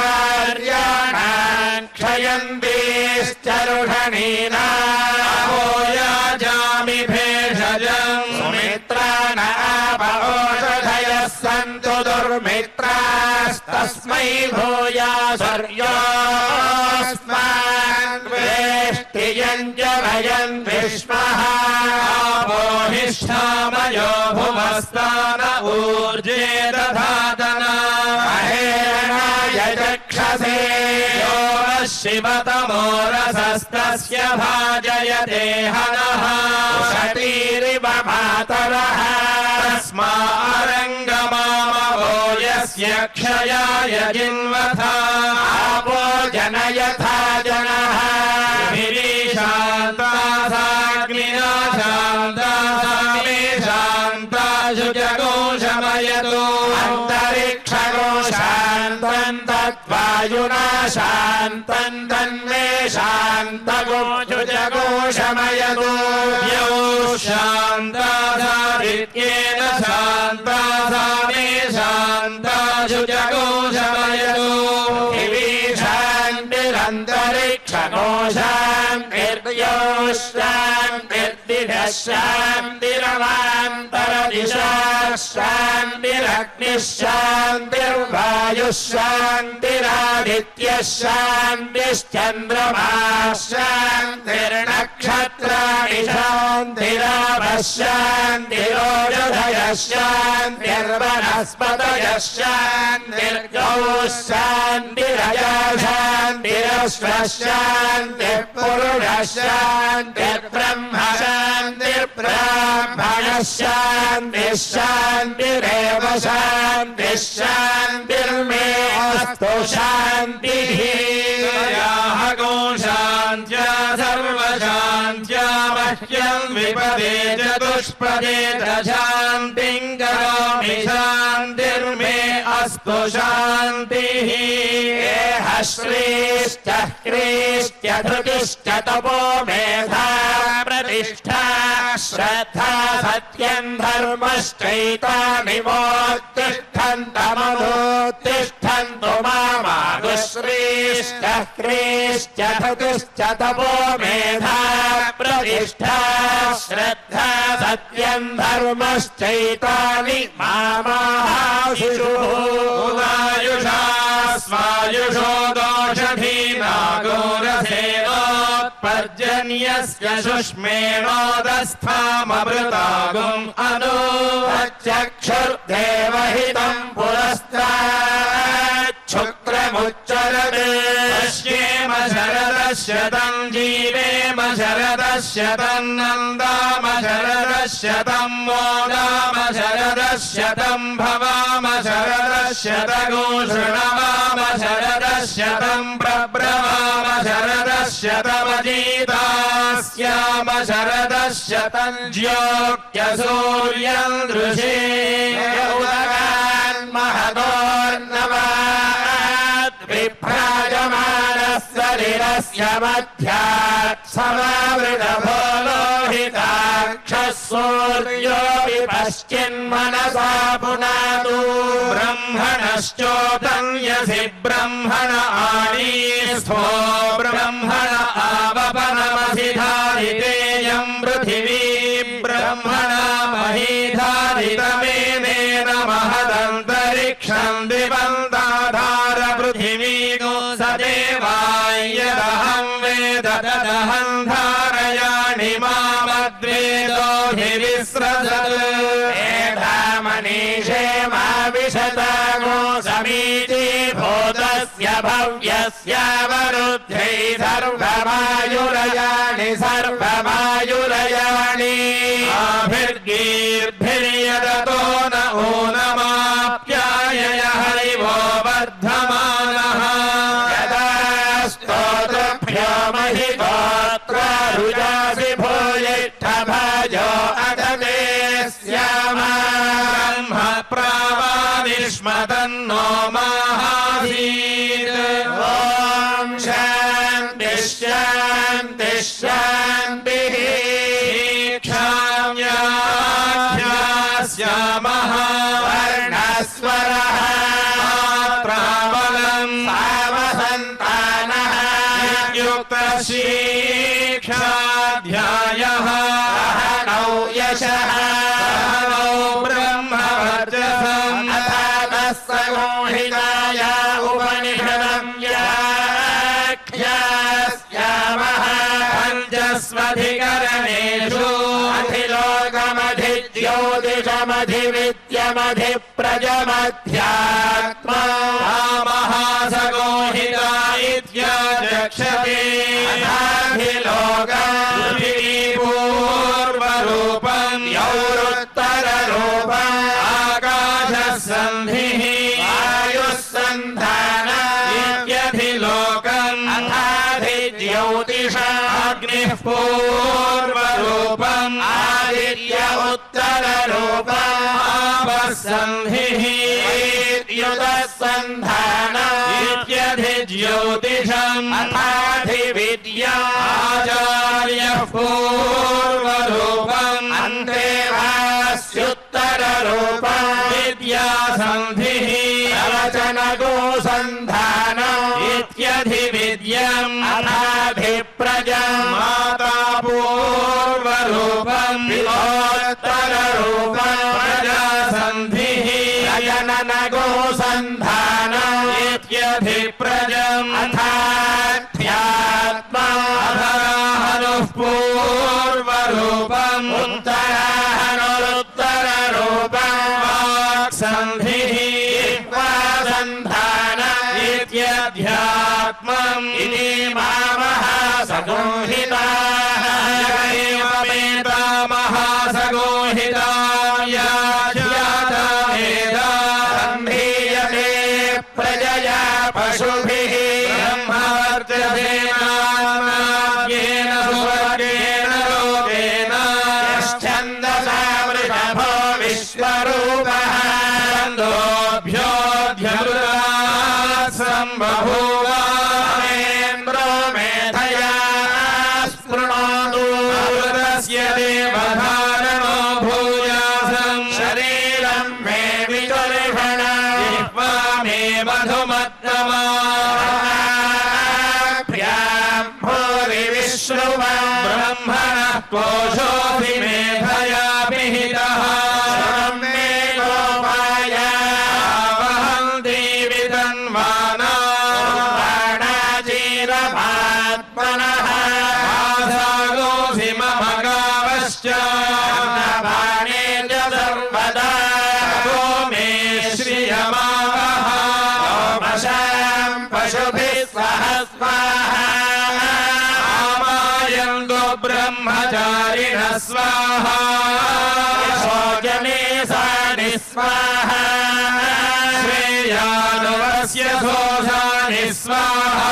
Speaker 3: क्षयन्तीश्चरुषणीनाम् याजामि भेषजम् सुमित्राणापौषधयः सन्तु दुर्मित्रास्तस्मै भूयासर्योऽस्मान् वेष्टियम् च वयम् विश्वः आपोहिष्ठामयो भुवस्तान ऊर्जे दधातना महेरणाय चक्षसे यो शिवतमो रसस्तस्य भाजयते हनः उषतीरिव मातरः तस्मारङ्गमामवो यस्य क्षयाय जिन्वथा आपो जनयथा जनः शान्ता साग्निना शान्ता सामे शान्ता शुचकोशमयतो अन्तरिक्षगो शान्तम् तद्वायुना शान्तम् तन्मे शान्तगो शुचकोशमयतो यो शान्ता सादित्येन शान्ता सामे शान्ता शुचकोशमयतो शान्तिरन्तरिक्षगो शान्तिर्यो शान्तिर्दिशः शान्तिरवान्तरदिशः शान्तिरग्निः शान्तिर्वायुः शान्तिरादित्यः शान्तिश्चन्द्रमाः शान्तिर्नक्षत्राणि शान्तिरापः शान्तिरोषधयः शान्तिर्वनस्पतयः शान्तिर्गौः शान्तिरया शान्तिरश्वः शान्तिर्पुरुषः शान्तिर्ब्रह्म शान्तिर्ब्राह्मणः शान्तिः शान्तिरेव शान्तिः शान्तिर्मे अस्तु शान्तिः गो शान्त्या सर्वशान्त्या मह्यम् विपदे चतुष्पदे च शान्तिम् करोमि शान्तिर्मे अस्तु शान्तिः श्रीश्च ह्रीश्च धृतिश्च तपो मेधा प्रतिष्ठा श्रद्धा सत्यम् धर्मश्चैतानि मोत्तिष्ठन्तमनोत्तिष्ठन्तु मामागु श्रीश्च ह्रीश्च धृतिश्च तपो मेधा प्रतिष्ठा श्रद्धा सत्यम् धर्मश्चैतानि मामाशिषुः स्वायुषो दोषधीनागोरसेनोत्पर्जन्यस्य शुष्मेणोदस्थाममृतागुम् अनु चक्षुर्देवहितम् पुरः शरद पश्येम शरदशतं जीवेम शरदशतं नन्दाम शरदशतं मोदाम शरदशतं भवाम शरदशतगो शृणवाम शरदशतं प्रब्रवाम शरदशतमजीतास्याम शरदशतं ज्योत्यसूर्यं दृशे उदगान् महतोर्नवात् विभ्राजमानः शरीरस्य मध्यात् समावृतभो लोहिताक्षः सूर्यो विपश्चिन्मनसा पुनातु ब्रह्मणश्चोतं यसि ब्रह्मण आनीस्थो ब्रह्मण आवपनमसि धारितेयं पृथिवी ब्रह्मणा महीधारितमेनेन महदन्तरिक्षं दिवं दाधार पृथिवी नो सदेवायदहं वेद तदहं धारयाणि मामद्वेदो हि विस्रजत् एधामनीषे मा विशतागो समीची भूतस्य भव्यस्यावरुद्ध्यै सर्वमायुरयाणि सर्वमायुरयाणि आभिर्गीर्भिर्यदतो न ऊनमाप्यायय हरिवो वर्धमानः यदा स्तोत्रभ्यो महिगोत्रारुजासि भूयिष्ठभाजो अगते स्यामा ब्रह्म प्रावाविष्मतन्नो माहासीत् ॐ शान्तिः शान्तिः शान्तिः श्यामः वर्णस्वरः प्राबलं सावसन्तानः युक्तशीक्षाध्यायः सहनौ यशः सहनौ ब्रह्मवर्चसम् अथातः संहिताय उपनिषदं व्याख्यास्यामः पञ्चस्वधिकरणेषु ज्योतिषमधिविद्यमधिप्रजमध्यात्मा महासगोहिता इत्यचक्षते पूर्वरूपं यौरुत्तररूपम् आकाशसन्धिः आयुस्सन्धान इत्यधिलोकम् अथाधिज्योतिषाग्निः पूर्वरूपम् आदित्य उत्तररूपम् आपस्सन्धिः युतसन्धान इत्यधिज्योतिषम् अथाधिविद्या आचार्यः पूर्वरूपम् अन्तेवास्युत्तररूपम् विद्यासन्धिः प्रवचनको सन्धान इत्यधिविद्यम् अथाधिप्रजम् माता पूर्वरूपम् विभोत्तररूपम् प्रजासन्धिः प्रजननको सन्धान इत्यधिप्रजम् अथाध्यात्मा अधराहनुः पूर्वरूपम् उत्तराहनुरुत्तररूपम् वाक्सन्धिः सन्धान इत्यध्यात्मम् इति महासगोहिताः महासगोहिता सम्भीयते प्रजया पशुभिः ब्रह्मवर्चसेन सुवर्गेण लोकेन यश्छन्दसा वृषभो विश्वरूपः छन्दोभ्योऽध्यमृतात् सम्बभूवेन्द्रो मेधया स्पृणोतु अमृतस्य देवधारणो भूयासं शरीरं मे विदुर्षण जिह्वा मे मधुमत्तमा भूरि विश्रुवा ब्रह्मणः कोशोऽपि मेधया पिहितः मे गोपाय आवहन्ति वितन्वानाजीरभात्मनः आसागोऽसि मम गावश्च अन्नपाने च सर्वदा ततो मे श्रियमावह ओमशां पशुभिः स्वाहा आमायन्तु ब्रह्मचारिणः स्वाहा शोचने सानि स्वाहा श्रेयानुवस्य शोषानि स्वाहा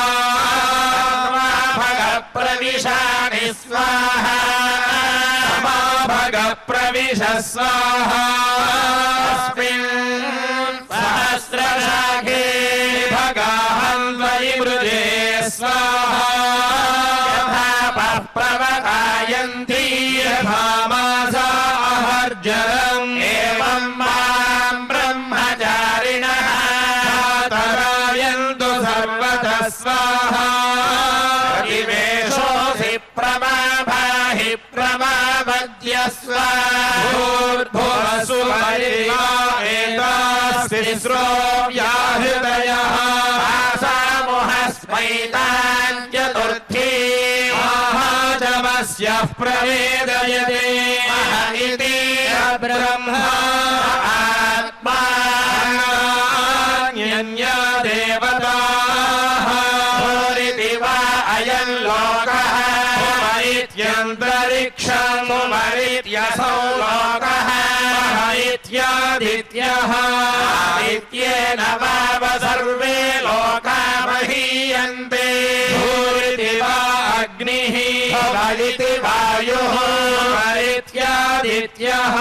Speaker 3: प्रविशानि स्वाहा भग प्रविश स्वाहा सहस्रशाखे भगाहन्वयि मृजे स्वाहा यथा प्रवकायन्ति यथा मासा अहर्जनम् एवं मां ब्रह्मचारिणः तरायन्तु सर्वतः स्वाहा प्रमाभाहि प्रमावद्य स्वाहा व्याहृदयः आसामुहस्मैतान् चतुर्थी महाजमस्य प्रवेदयते इति ब्रह्मा आत्मा अन्या देवताः वा अयं लोकः इत्यन्तरिक्षं मरित्यसौ लोकः इत्यादित्यः आदित्येन वाव सर्वे लोका महीयन्ते भूरिति वा अग्निः भवति वायुः इत्यादित्यः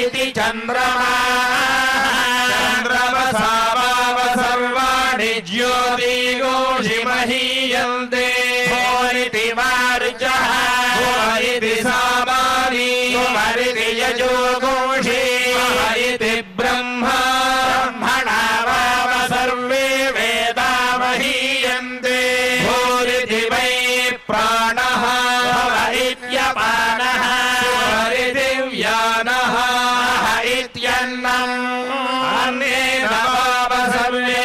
Speaker 3: इति चन्द्रमा चन्द्रमसा वाव सर्वाणि ज्योतिगोषि महीयन्ते भूरिति वार्चः इति सामानि इति यजोगोषि इति ब्रह्मा ब्रह्मणा वाव सर्वे वेदा महीयन्ते भूरिति वै प्राणः इत्यपानः इति व्यानः इत्यन्नम् अन्येन वाव सर्वे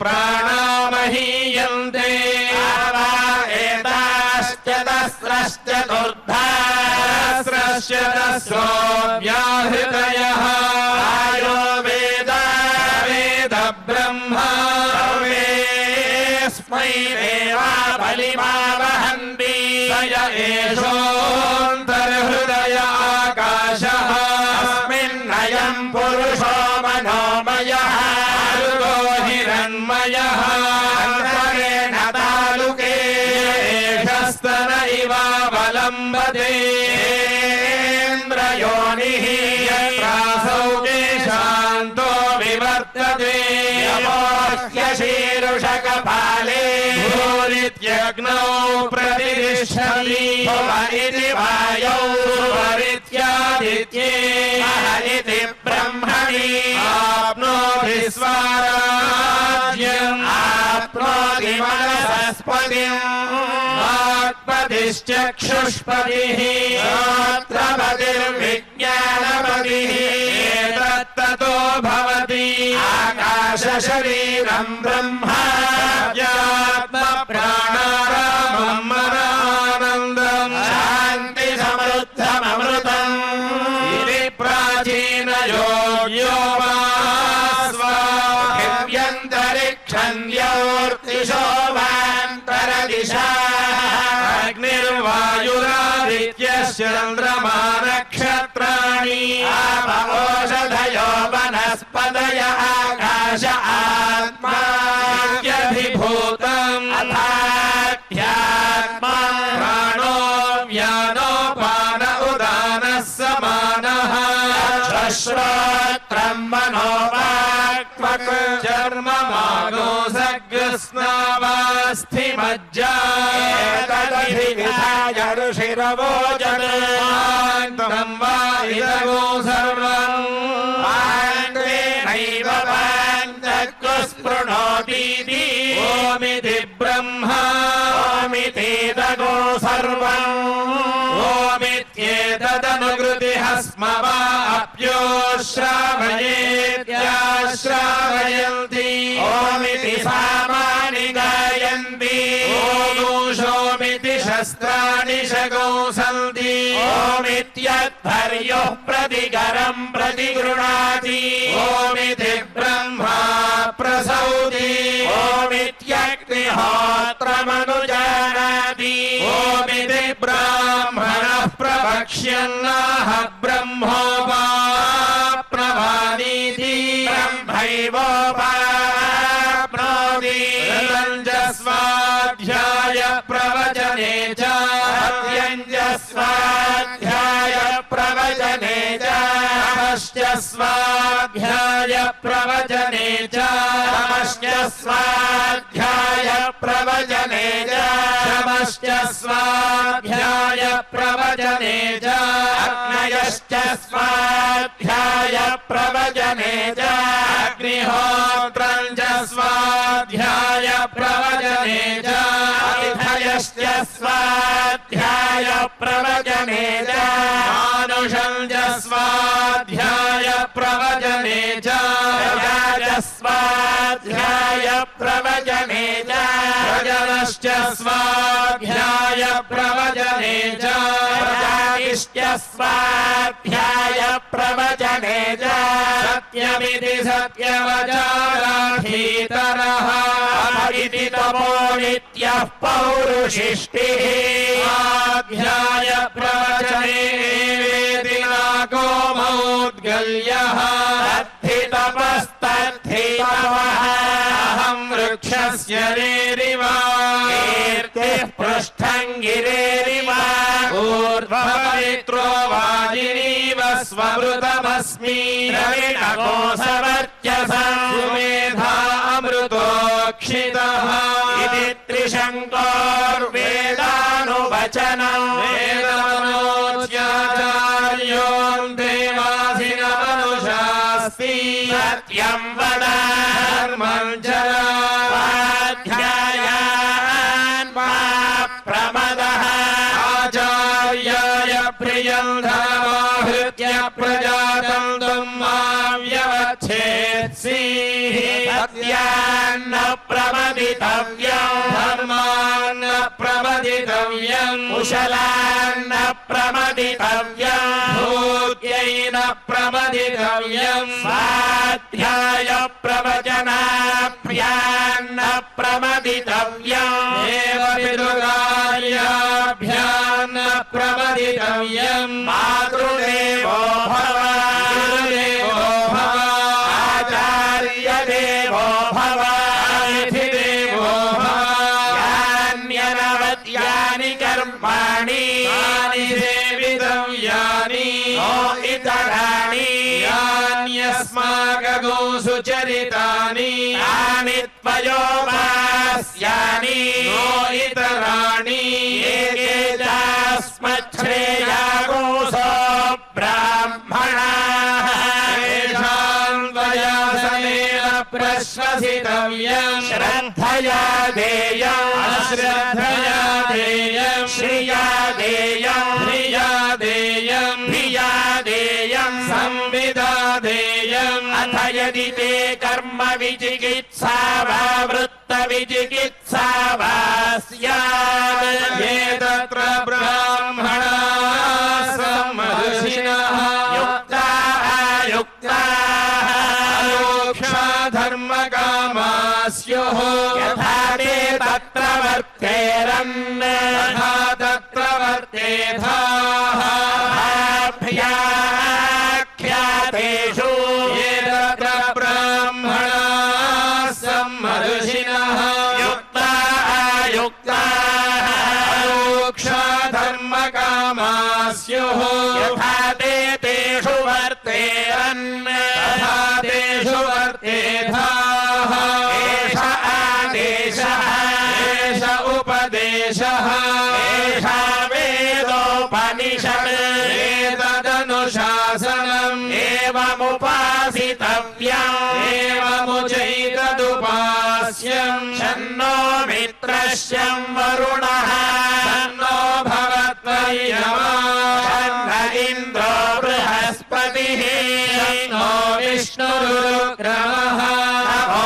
Speaker 3: प्राणा महीयन्ते चतुर्धास्रश्चतस्रो व्याहृतयः आयो वेद वेद ब्रह्मा सर्वेऽस्मै देवा बलिमावहन्ति स एषोऽन्तर्हृदय आकाशः अस्मिन्नयं पुरुषो मनोमयः ऋतो हिरण्मयः अन्तरेण तालुके स्तन इवावलम्बते इन्द्रयोनिः यत्रासौ शान्तो विवर्तते शीरुषकपाले भूरित्यग्नौ प्रतिष्ठति इति वायौ सुवरित्यादित्ये इति ब्रह्मणि आप्नोति स्वराज्यम् आप्नोति मनसस्पतिम् आत्मतिश्चक्षुष्पतिः श्रोत्रपतिर्विज्ञानपतिः एतत्ततो भवति आकाशशरीरम् ब्रह्मात्मप्राणारामम् मनानन्दम् शान्तिसमृद्धममृतम् इति प्राचीनयोग्योपास्वाभ्यन्तरिक्षन्द्योर्तिशो वान्तरदिशा अग्निर्वायुरादित्यश्चन्द्रमा नक्षत्राणि आपौषधयो वनस्पतय आकाश आत्मा इत्यधिभूतम् अथाध्यात्मा प्राणो व्यानोपान उदानः समानः श्रोत्रम् मनोवाक्त्वक् चर्ममागोसग्स्नावास्थिमज्जा एतदधिविधाय ऋषिरवोचन् वा इदगो सर्वम् पाण्ड्वेनैव पाञ्चक्स्पृणोतीति ओमिति ब्रह्मा ओमितीदगो सर्वम् ओमित्येतदनुकृतिः स्म वा अप्यो श्रावयेत्याश्रावयन्ति ओमिति सामानि गायन्ति ओमोषोमिति शस्त्राणि शगौसन्ति ओमित्यध्वर्योः प्रतिकरम् प्रतिगृह्णाति ओमिति ब्रह्मा प्रसौति ओमित्यग्निः गोत्रमनुजानाति ओमिति ब्राह्मणः प्रवक्ष्यन्नाह ब्रह्मोपाप्नवानीति ब्रह्मैवोपाप्नोति स्वाध्याय प्रवचने च स्वाध्याय प्रवचने च स्वाध्याय प्रवचने च स्वाध्याय प्रवचने च स्वाध्याय प्रवचने च अग्नयश्च स्वाध्याय प्रवचने च अग्निहोत्रं च स्वाध्याय प्रवचने च अतिथयश्च स्वाध्याय प्रवचने च मानुषं च स्वाध्याय प्रवचने च स्वाध्याय प्रवचने च प्रजनश्च स्वाध्याय प्रवचने च प्रजातिश्च स्वाध्याय प्रवचने च सत्यमिति सत्यवचाराधीतरः इति तपो नित्यः पौरुषिष्टिः स्वाध्याय प्रवचने वेदिनाको मौद्गल्यः तपस्तद्धेतवः अहं वृक्षस्य रेरिव कीर्तिः पृष्ठं गिरेरिव ऊर्ध्वपवित्रो वाजिनीव स्वमृतमस्मि रविणकोसवर्चसा सुमेधा अमृतोक्षितः इति त्रिशङ्कोर्वेदानुवचनं वेदमनोच्याचार्यो देवासिनमनुषास्ति सत्यं वद धर्मं चर स्वाध्यायान् मा प्रमदः आचार्याय प्रियं धर्माहृत्य प्रजातं त्वं मा व्यवच्छेत्सीः सत्यान्न प्रमदितव्यं धर्मान्न प्रमदितव्यं कुशलान्न प्रमदितव्यं भूत्यैन प्रमदितव्यं स्वाध्याय प्रवचनाभ्यान्न प्रमदितव्यम् एव पितृकार्याभ्यान्न प्रमदितव्यं मातृदेवो भव गुरुदेवो भव आचार्यदेवो भव अतिथिदेवो भव यान्यनवद्यानि कर्माणि यानि सेवितव्यानि नो इतराणि यान्यस्माकं सुचरितानि यानि त्वयोपास्यानि नो इतराणि एके चास्मच्छ्रेयागोसो ब्राह्मणाः येषां त्वया समेन प्रश्वसितव्यं श्रद्धया देयम् अश्रद्धया देयम् श्रिया देयम् ह्रिया देयम् धिया देयम् संविदा देयम् अथ यदि ते कर्म विचिकित्सा वा वृत्त विचिकित्सा वा स्यात् ये तत्र ब्राह्मणाः सम्मर्षिणः युक्ताः अयुक्ताः अयोक्षा धर्मकामाः स्युः यथा ते तत्र वर्तेरन् तथा तत्र वर्तेथाः आख्यातेषु ये तत्र ब्राह्मणाः सम्मर्षिणः युक्ताः अयुक्ताः अयोक्षा धर्मकामाः स्युः यथा ते तेषु वर्तेरन् तथा तेषु वर्तेथाः एष आदेशः एष उपदेशः एषा वेदोपनिषत् एतदनुशासनम् एवमुपासितव्यम् एवमुचैतदुपास्यम् शन्नो मित्रश्यं वरुणः शन्नो भवत्वयमा शन्न इन्द्रो बृहस्पतिः शन्नो विष्णुरुक्रमः नमो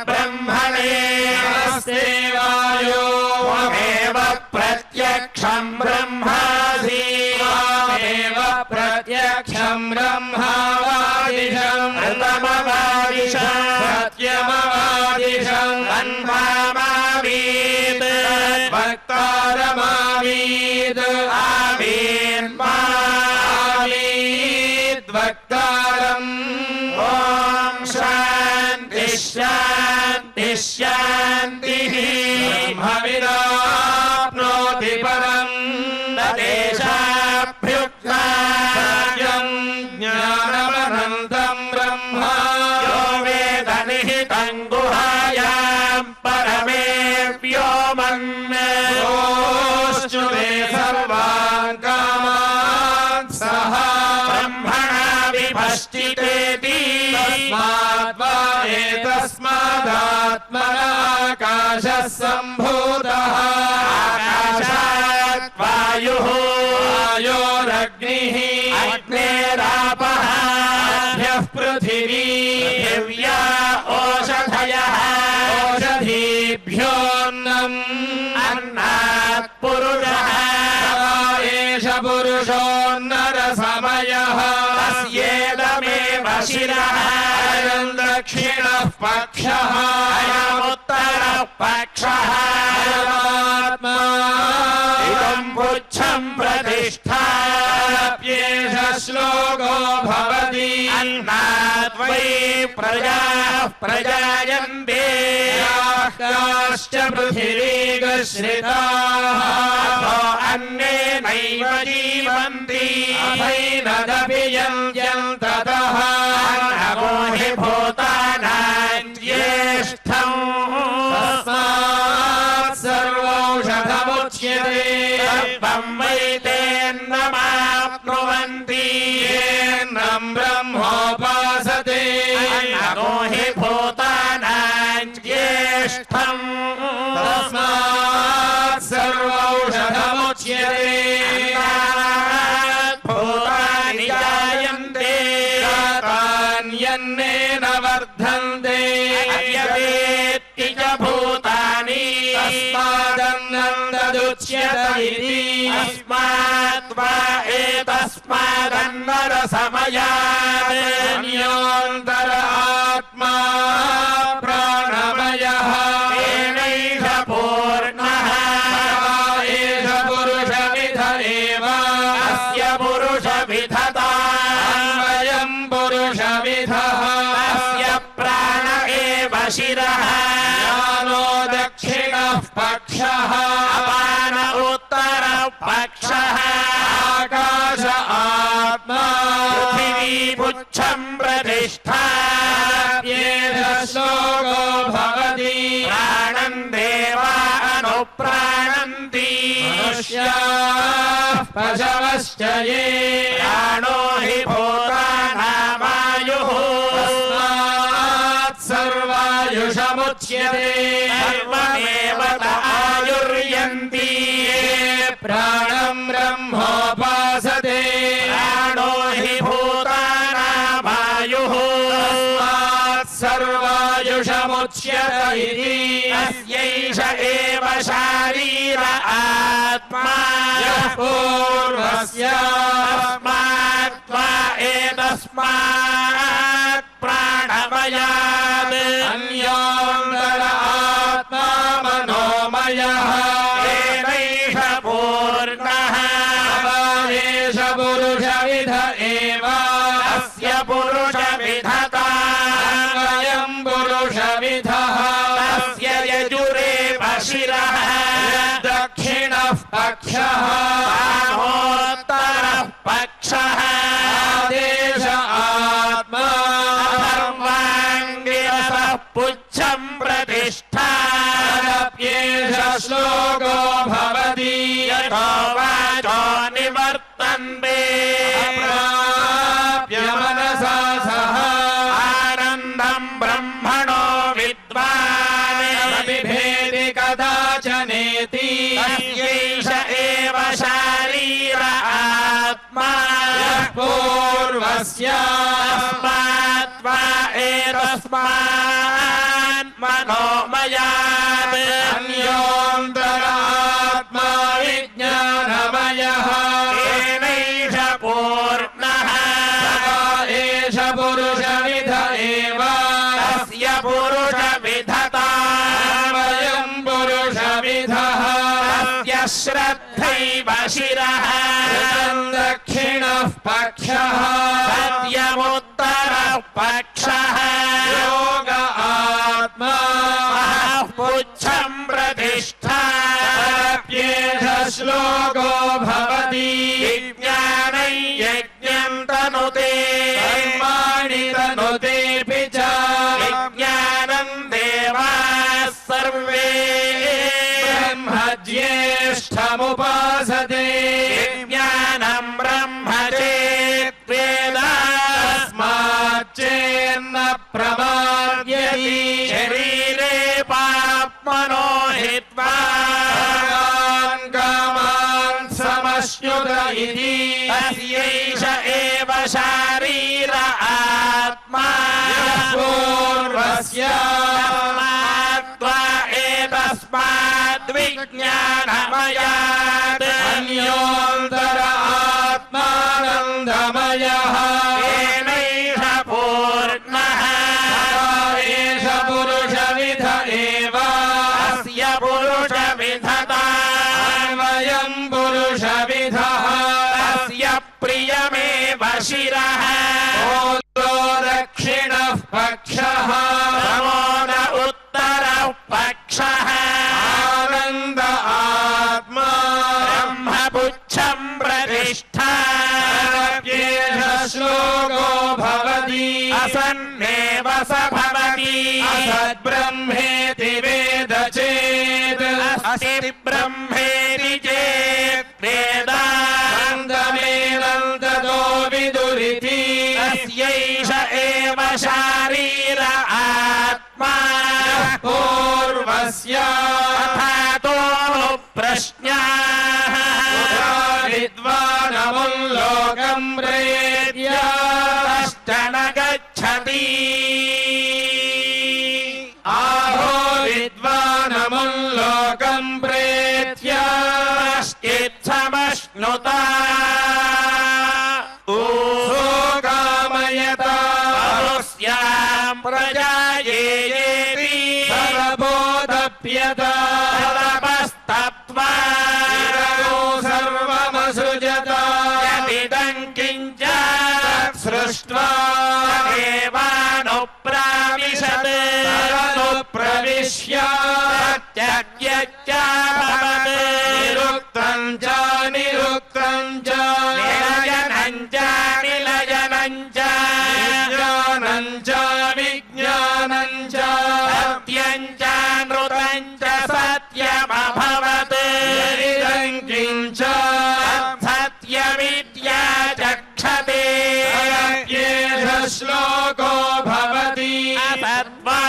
Speaker 3: ब्रह्मणे नमस्ते वायो त्वमेव प्रत्यक्षं ब्रह्मासि त्वमेव प्रत्यक्षं ब्रह्मावादिशम् ऋतमवादिशम् सत्यमवादिशम् अन्मामावीत्
Speaker 4: वक्तारमावीद आवीन्मावीद्वक्तारम् ॐ शान्ति शान्ति शान्तिः ब्रह्मविदाप्नोति परम् तदेशाभ्युक्तायम् ज्ञानमनन्तम् ब्रह्म यो वेद निहितम् गुहायाम् परमे व्योमन् योऽश्नुते सर्वान् कामान् सः ब्रह्मणा विभश्चितेति तस्मादात्मनाकाशः सम्भूतः आकाशात् वायुः वायोरग्निः अग्नेरापः अभ्यः पृथिवी पृथिव्या ओषधयः ओषधीभ्योऽन्नम् अन्नात् पुरुषः एष पुरुषोन्नरसमयः तस्येदमेव शिरः अयम् दक्षिणः पक्षः अयमुत्तरः पक्षः अयमात्मा इदम् पुच्छम् प्रतिष्ठाप्येष श्लोको भवति अन्नात् वै प्रजाः प्रजायन्ते याश्च पृथिवीगश्रिताः अन्नेनैव जीवन्ति अथैनदपि यन्त्यम् ततः नमो हि भूतानाम् ज्येष्ठम् तस्मात् सर्वौषधमुच्यते सर्वम् वै तेन्नमाप्नुवन्ति येन्नम् ब्रह्मोपासते नमो हि भूतानाम् ज्येष्ठम् तस्मात् सर्वौषधमुच्यते भूतानि जायन्ते तान्यन्नेन वर्धन्ते अव्यवेत्ति च भूतानि तस्मादन्नन्दुच्यत इति अस्मात् वा एतस्मादन्नरसमयात् अन्योऽन्तर आत्मा प्राणमयः येनैष पूर्णः एष पुरुषविध एव अस्य पुरुषविधता वयम् पुरुषविधः अस्य प्राण एव शिरः ज्ञानो दक्षिणः पक्षः अपान उत्तरः पक्षः आकाश आत्मा पृथिवी पुच्छम् प्रतिष्ठाप्येष श्लोको भवति प्राणम् देवा अनुप्राणन्ति मनुष्याः पशवश्च ये प्राणो हि भूतानामायुः तस्मात् सर्वायुषमुच्यते सर्वमेव आयुर्यन्ति ये प्राणम् ब्रह्मोपासते प्राणो हि भूतानामायुः तस्मात् सर्वायुषमुच्यत इति अस्यैष एव शारीर आत्मा यः पूर्वस्यास्मात् वा एतस्मात् प्राणमयात् अन्योऽन्तर आत्मा मनोमयः येनैष पूर्णः एष पुरुषविध एव अस्य पुरुषविधता वयम् पुरुषविधः तस्य यजुरेव शिरः दक्षिणः पक्षः वामोत्तरः पक्षः आदेश आत्मा सर्वाङ्गिरसः पुच्छम् प्रतिष्ठाप्येष श्लोको भवति यतो वाचो निवर्तन्ते प्राप्य मनसा सह आनन्दम् ब्रह्मणो विद्वान् बिभेति कदाचनेति तस्यैष एव शारीर आत्मा यः पूर्वस्यास्मात् वा एतस्मात् मनोमयात् अन्योऽन्तर आत्मा विज्ञानमयः येनैष पूर्णः एष पुरुषविध एव तस्य पुरुषविधता वयम् पुरुषविधः
Speaker 3: शिरः
Speaker 4: दक्षिणः पक्षः
Speaker 3: सत्यमुत्तरः पक्षः
Speaker 4: योग आत्मा
Speaker 3: पुच्छं प्रतिष्ठा
Speaker 4: श्लोको भवति
Speaker 3: विज्ञानं यज्ञं तनुते
Speaker 4: कर्माणि तनुतेऽपि च
Speaker 3: विज्ञानं देवाः सर्वे
Speaker 4: ब्रह्मज्येष्ठमुपासते
Speaker 3: विज्ञानं ब्रह्म चेद्वेद
Speaker 4: तस्माच्चेन्न प्रमाद्यति
Speaker 3: शरीरे पाप्मनो हित्वा
Speaker 4: कामान् समश्नुत इति
Speaker 3: तस्यैष एव शारीर आत्मा
Speaker 4: पूर्वस्य
Speaker 3: त्वा एतस्माद्विज्ञानमयात्
Speaker 4: अन्योऽन्तर आत्मानन्दमयः
Speaker 3: येनैष पूर्णः
Speaker 4: एष पुरुषविध एव
Speaker 3: अस्य पुरुषविधता
Speaker 4: वयं पुरुषविधः
Speaker 3: तस्य प्रियमेव शिरः
Speaker 4: दक्षिणः पक्षः
Speaker 3: प्रमोद उत्तरः पक्षः
Speaker 4: आनन्द आत्मा
Speaker 3: ब्रह्मपुच्छं प्रतिष्ठा
Speaker 4: श्लोको भवति
Speaker 3: असन्नेव स भवति
Speaker 4: असद्ब्रह्मेति वेद चेत्
Speaker 3: अस्ति ब्रह्मेति चेत्
Speaker 4: वेदान्तमेनन्ततो विदुरिति
Speaker 3: तस्यैष एव शारीर आत्मा
Speaker 4: पूर्वस्य
Speaker 3: तथातो प्रश्नाः
Speaker 4: विद्वानमुल्लोकं प्रेत्य
Speaker 3: कश्चन गच्छति
Speaker 4: आहो विद्वानमुल्लोकं प्रेत्य
Speaker 3: कश्चित्समश्नुता
Speaker 4: कामयता
Speaker 3: परुष्यां प्रजायेति
Speaker 4: सर्वबोधप्यता
Speaker 3: तपस्तप्त्वा
Speaker 4: सर्वमसृजत
Speaker 3: यदिदं किञ्च
Speaker 4: सृष्ट्वा
Speaker 3: देवानुप्राविशत्
Speaker 4: प्रविश्य
Speaker 3: त्यज्यच्च भवत्
Speaker 4: निरुक्तं च निरुक्तं च
Speaker 3: निलयनं च निलयनं च
Speaker 4: विज्ञानं च विज्ञानं च
Speaker 3: सत्यं च नृतं च सत्यमभवत्
Speaker 4: इदं किञ्च
Speaker 3: सत्यविद्या चक्षते
Speaker 4: एष श्लोको भवति
Speaker 3: असद्वा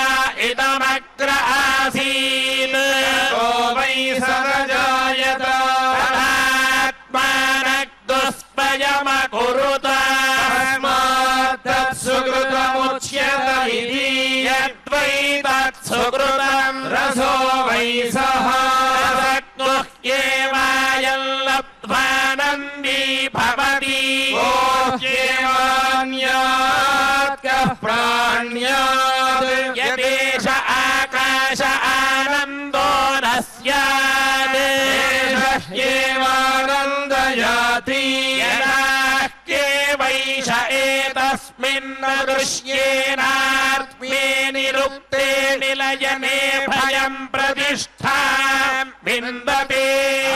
Speaker 3: इदमग्र आसीत्
Speaker 4: को वै सदजायत
Speaker 3: तदात्मानग्दुष्पयमकुरुत
Speaker 4: तस्मात् तत्सुकृतमुच्यत इति
Speaker 3: यद्वै तत्सुकृतं
Speaker 4: रसो वै सः
Speaker 3: रसग्मुह्येवायं लब्ध्वानन्दी भवति
Speaker 4: ओह्येवान्यात् कः प्राण्यात्
Speaker 3: यदेष आकाश आनन्दो न स्यात्
Speaker 4: ह्येवानन्दयाति
Speaker 3: यदा ह्येवैष एतस्मिन्न दृश्येनात्मे निरुक्ते निलयने भयं प्रतिष्ठां विन्दते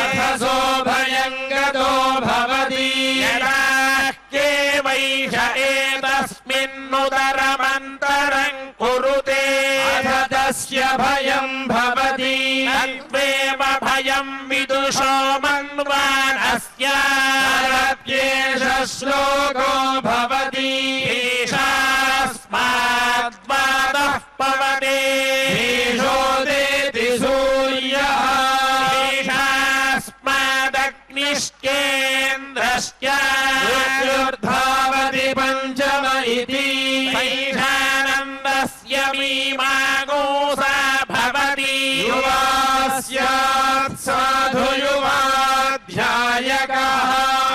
Speaker 4: अथसो भयं गतो भवति
Speaker 3: यदा ह्येवैष एतस्मिन्नुदरमन्तरं कुरुते
Speaker 4: अथ तस्य भयं भवति
Speaker 3: तद्वेव भयं विदुषो मन्वानस्यात्
Speaker 4: श्लोको भवति
Speaker 3: ईशास्माद्वादः पवते
Speaker 4: ईशोदेति सूर्यः
Speaker 3: ईशास्मादग्निश्चेन्द्रश्च
Speaker 4: मृत्युर्धावति पञ्चम इति
Speaker 3: ईशानन्दस्य मीमागोसा भवति
Speaker 4: युवा स्यात् साधु युवाध्यायकः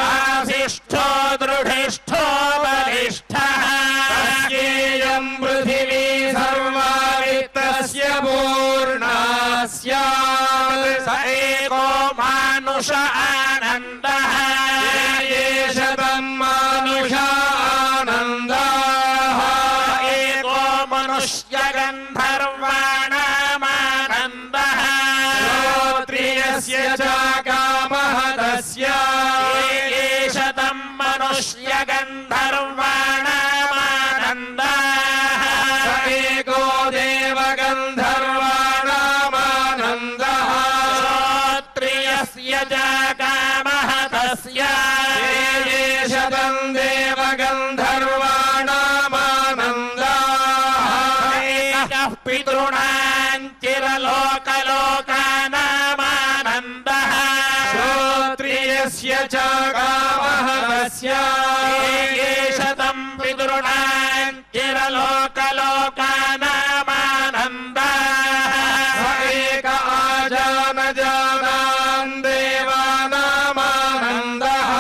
Speaker 3: आशिष्ठो दृढिष्ठो बलिष्ठः
Speaker 4: तस्येयं पृथिवी सर्वा वित्तस्य पूर्णा स्यात्
Speaker 3: स एको मानु मनुष आनन्दः
Speaker 4: एष तन्मानुष आनन्दः
Speaker 3: एको मनुष्यगन्धर्वाणामानन्दः
Speaker 4: श्रोत्रियस्य च कामः तस्य
Speaker 3: एष तं मनुष्यगन्धर्वाणामानन्दः
Speaker 4: स एको देवगन्धर्वाणामानन्दः
Speaker 3: श्रोत्रियस्य च कामः तस्य
Speaker 4: एष तं देवगन्धर्वाणामानन्दः
Speaker 3: एकः पितॄणां चिरलोकलोकानामानन्दः
Speaker 4: श्रोत्रियस्य च कामः तस्य
Speaker 3: एष तं पितॄणां चिरलोकलोकानामानन्दः
Speaker 4: स एक आजानजानान् देवानामानन्दः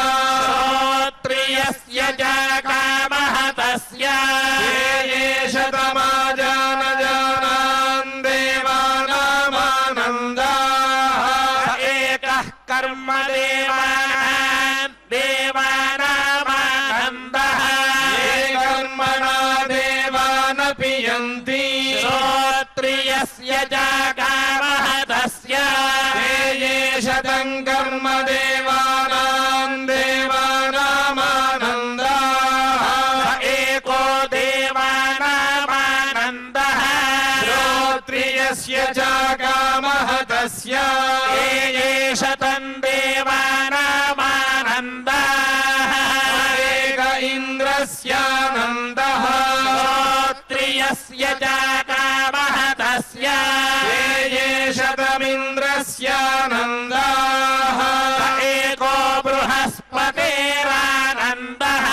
Speaker 3: श्रोत्रियस्य च कामः तस्य
Speaker 4: एष तमाजानजानान् देवानामानन्दः
Speaker 3: एकः कर्मदेवानां देवानामानन्दः
Speaker 4: ये कर्मणा देवानपि यन्ति
Speaker 3: श्रोत्रियस्य च कामः तस्य
Speaker 4: एष तं कर्म देवानां देवानामानन्दः
Speaker 3: एको देवानामानन्दः
Speaker 4: श्रोत्रियस्य च कामः तस्य
Speaker 3: एष तं देवानामानन्दः
Speaker 4: एक इन्द्रस्यानन्दः
Speaker 3: श्रोत्रियस्य च कामः तस्य
Speaker 4: एष तमिन्द्रस्यानन्दः
Speaker 3: एको बृहस्पतेरानन्दः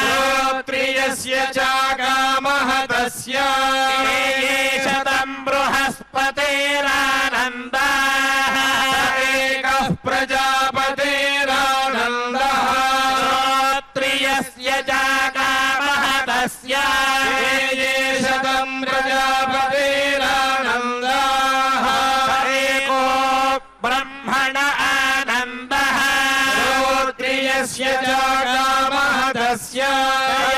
Speaker 4: श्रोत्रियस्य च कामः तस्य
Speaker 3: एष तं बृहस्पतेरानन्दः
Speaker 4: एकः प्रजापतेरानन्दः
Speaker 3: श्रोत्रियस्य च कामः तस्य
Speaker 4: एष तं प्रजापतेरानन्दः
Speaker 3: एको ब्रह्मण आनन्दः
Speaker 4: श्रोत्रियस्य च कामः तस्य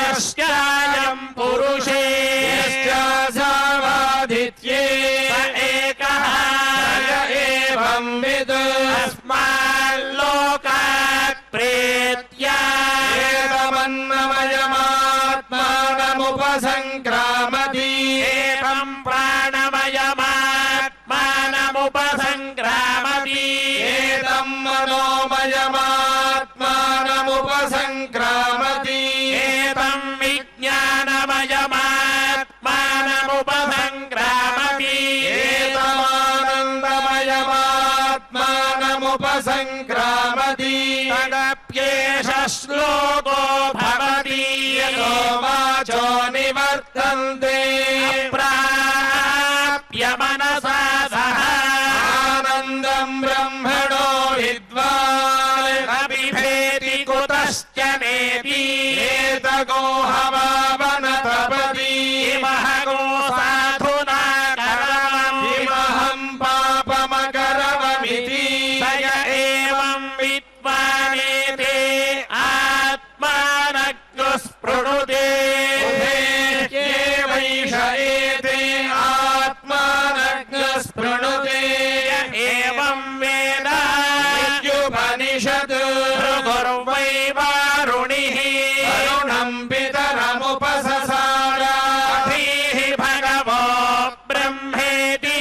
Speaker 3: यस्यायं पुरुषे
Speaker 4: यश्चासावादित्ये
Speaker 3: स एकः
Speaker 4: य एवं विद्
Speaker 3: अस्माल्लोकात् प्रेत्या
Speaker 4: एतमन्नमयमात्मानमुपसङ्क्रामति
Speaker 3: एवं प्राणमयमात्मानमुपसङ्क्रामति
Speaker 4: एतं मनोमयमात्मानमुपसङ्क्रामति
Speaker 3: एतं विज्ञानमयमात्मानमुपसङ्क्रामति
Speaker 4: एतमानन्दमयमात्मानमुपसङ्क्रामति
Speaker 3: तदप्येष श्लोको भवति
Speaker 4: यतो वाचो निवर्तन्ते
Speaker 3: प्राप्य मनसा सह
Speaker 4: आनन्दं ब्रह्मणो विद्वान्
Speaker 3: अबिभेति कुतश्च नेति
Speaker 4: एतको हवावनतपति
Speaker 3: इमहगो साधुना करवम्
Speaker 4: किमहं पापमकरवमिति
Speaker 3: स य एवं विद्वानेते आत्मानज्ञुस्पृणुते
Speaker 4: वैष एते आत्मानज्ञस्पृणुते
Speaker 3: एवं वेद
Speaker 4: इत्युपनिषत्
Speaker 3: भृगुर्वै वारुणिः
Speaker 4: अरुणं पितरमुपससार
Speaker 3: अधीः भगवो ब्रह्मेति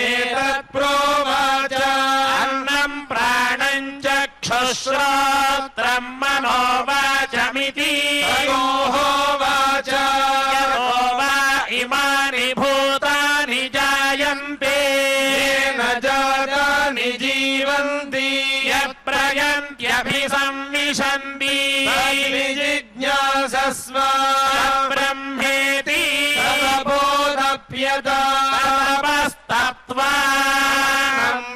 Speaker 4: एतत् प्रोवाच
Speaker 3: अन्नं प्राणं चक्षुश्रोत्रं मनोवाचमिति
Speaker 4: तयोहोवाच
Speaker 3: यतो वा इमानि भूतानि जायन्ते
Speaker 4: येन जातानि जीवन्ति
Speaker 3: यत्प्रयन्त्यभिसंविशन्ति
Speaker 4: तद्विजिज्ञासस्व
Speaker 3: ब्रह्मेति
Speaker 4: तदबोधप्यता
Speaker 3: तपस्तप्त्वा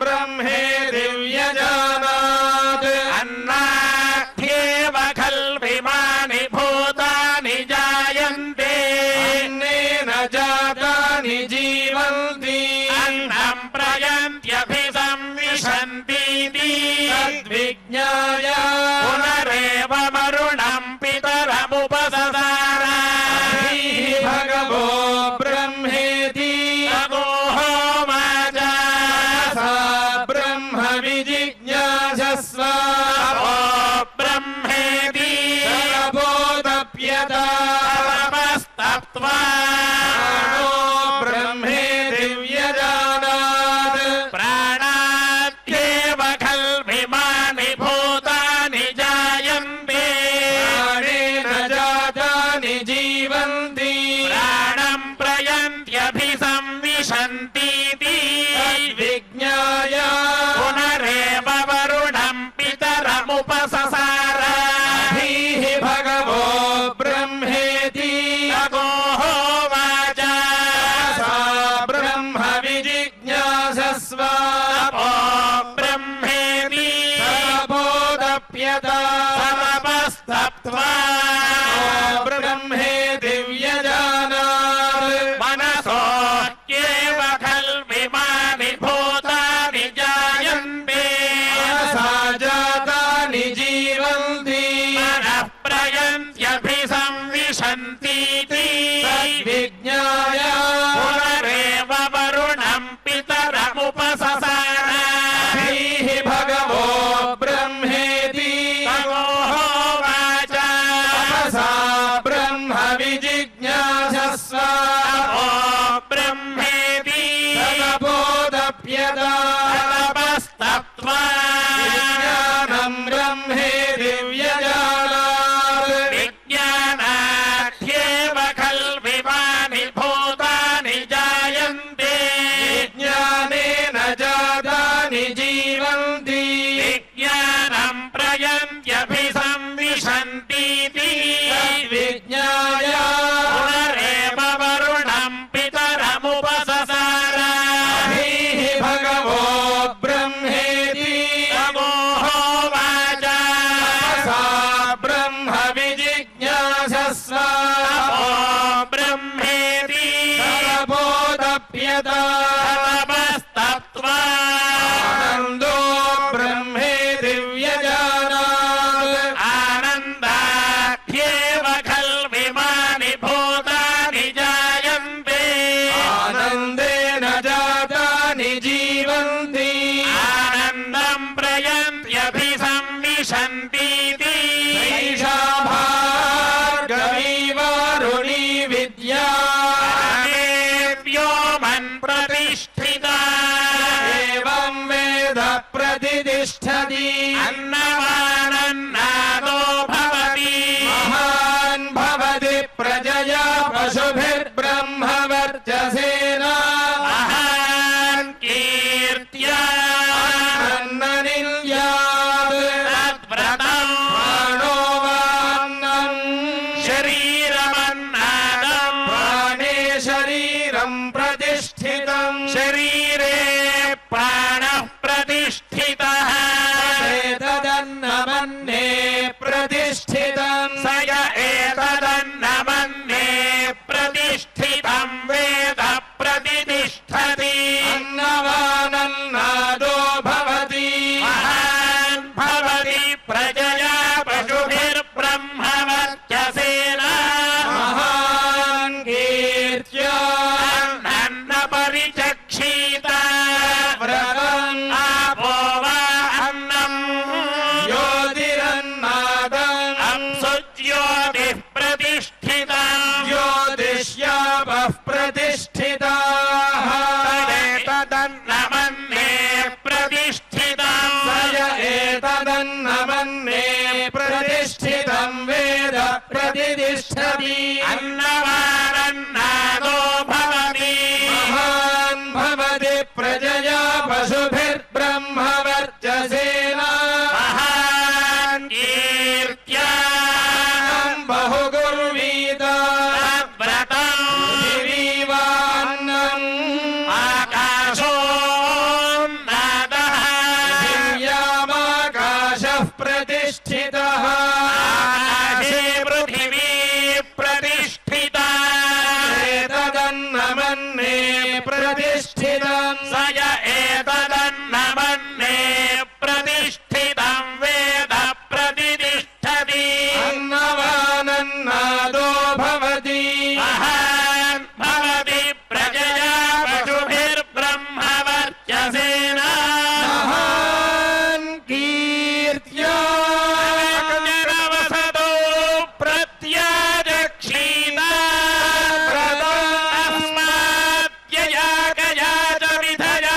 Speaker 4: ब्रह्मेति व्यजानात्
Speaker 3: अन्नाद्येव खल्विमानि भूतानि जायन्ते
Speaker 4: अन्नेन जातानि जीवन्ति
Speaker 3: अन्नं प्रयन्त्यभिसंविशन्तीति
Speaker 4: तपो ब्रह्मेति तपोदप्यता तपस्तप्त्वा ब्रह्मेति व्यजानात् मनसोऽप्येव खल्विमानि भूतानि जायन्ते मनसा जातानि जीवन्ति मनः प्रयन्त्यभिसंविशन्तीति तद्विज्ञाय पुनरेव वरुणं पितरमुपससार भगवो ब्रह्मेति तमोहोवाच तपसा ब्रह्म विजिज्ञासस्व ब्रह्मेति तपोदप्यता तपस्तप्त्वा विज्ञानं ब्रह्मेति व्यजानात् विज्ञानाध्येव खल्विमानि भूतानि जायन्ते विज्ञानेन जातानि जीवन्ति विज्ञानं प्रयन्त्यभिसंविशन्तीति विज्ञाय पुनरेव वरुणं पितरमुपससार भगवो ब्रह्मेति तमोहोवाच तपसा ब्रह्म विजिज्ञासस्व ब्रह्मेति तपोदप्यता तपस्तप्त्वा आनन्दो ब्रह्मेति व्यजानात् आनन्दाख्येव खल्विमानि भूतानि जायन्ते आनन्देन जातानि जीवन्ति आनन्दं प्रयन्त्यभिसंविशन्तीति एषा भार्गवी वारुणी विद्या व्योमन् प्रतिष्ठिता एवं वेद प्रतिष्ठति अन्नवानन्नादो भवति महान् भवति प्रजया पशुभिर्ब्रह्मवर्चसेन महान् कीर्त्या अन्ननिल्यात् तद्व्रतं प्राणो वान्नं शरीरमन्नादं प्राणे शरीरं प्रतिष्ठितं शरीरे प्राणः प्रतिष्ठितः एतदन्नमन्ये प्रतिष्ठितं स य एतदन्नमन्ये प्रतिष्ठितं वेद प्रतिष्ठति अन्नवानन्नादो भवति महान् भवति प्रजया पशुभिर्ब्रह्मवर्चसेन महान् कीर्त्या अन्नपरिचक्षीता व्रतम् आपो वा अन्नम् ज्योतिरन्नादम् अंसुज्योतिः प्रतिष्ठितम् ज्योतिष्यापः प्रतिष्ठिताः तदेतदन्नमन्ये प्रतिष्ठितम् स य एतदन्नमन्ये प्रतिष्ठितं वेद प्रतिष्ठति अन्नवानन्नादो भवति महान् भवति प्रजया पशुभिर्ब्रह्मवर्चसेन महान् कीर्त्या बहुगुर्वीत तद्व्रतं पृथिवीवान्नम् आकाशोन्नादः दिव्यामाकाशः प्रतिष्ठितः आकाशे पृथिवी प्रतिष्ठिता एतदन्नमन्ये प्रतिष्ठितं स य एतदन्नमन्ये प्रतिष्ठितं वेद प्रतिष्ठति अन्नवानन्नादो भवति महान् भवति प्रजया पशुभिर्ब्रह्मवर्चसेन महान् कीर्त्या जनवसतो प्रत्याजक्षीता अस्माद्यया गया च विधया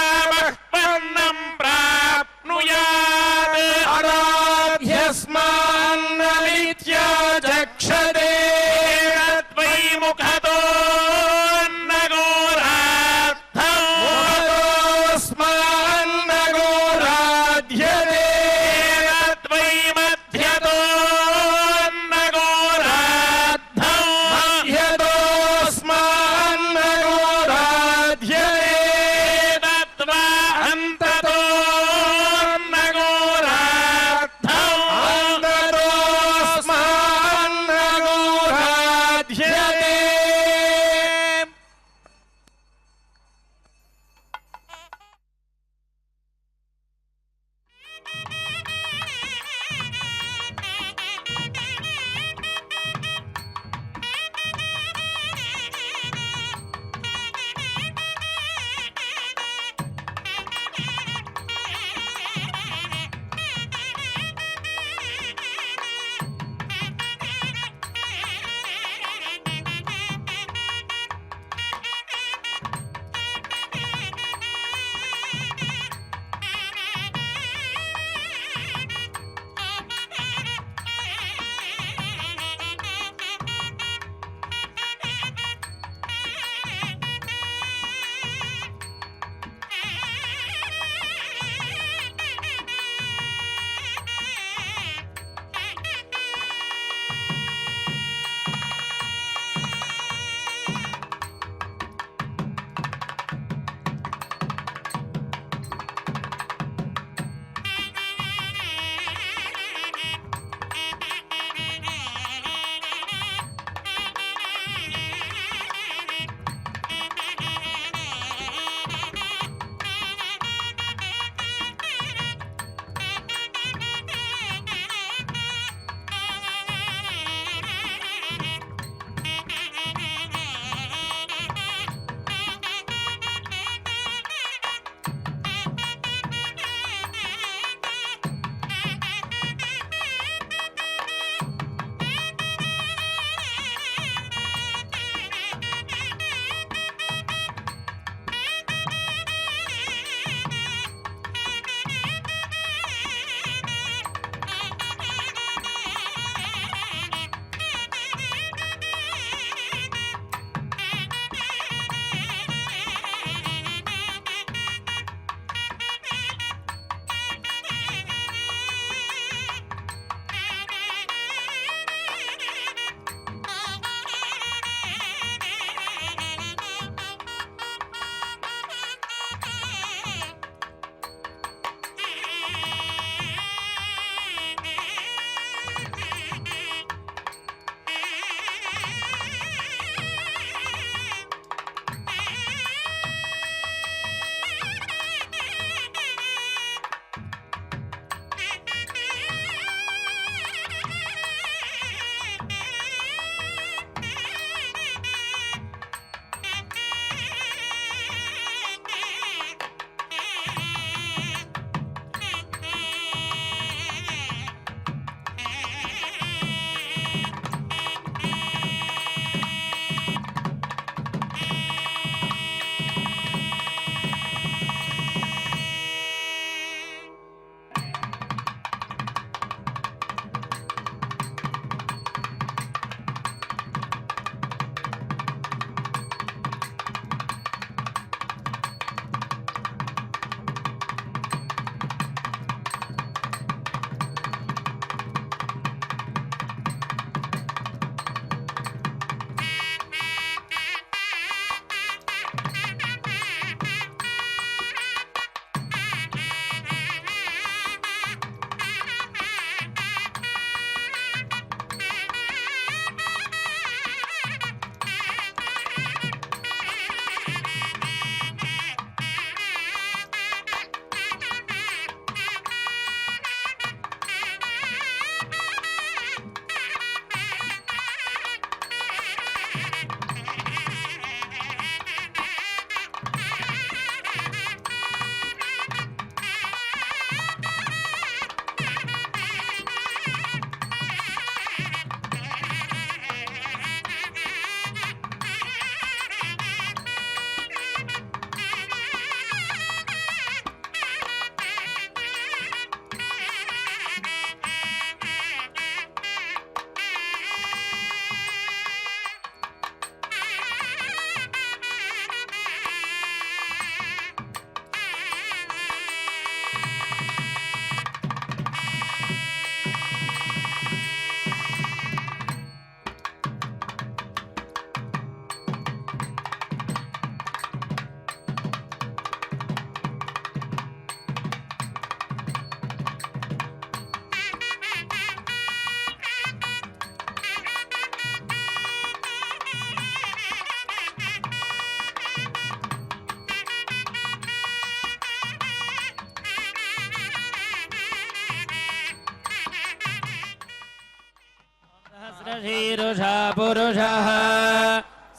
Speaker 4: शीरुषा पुरुषः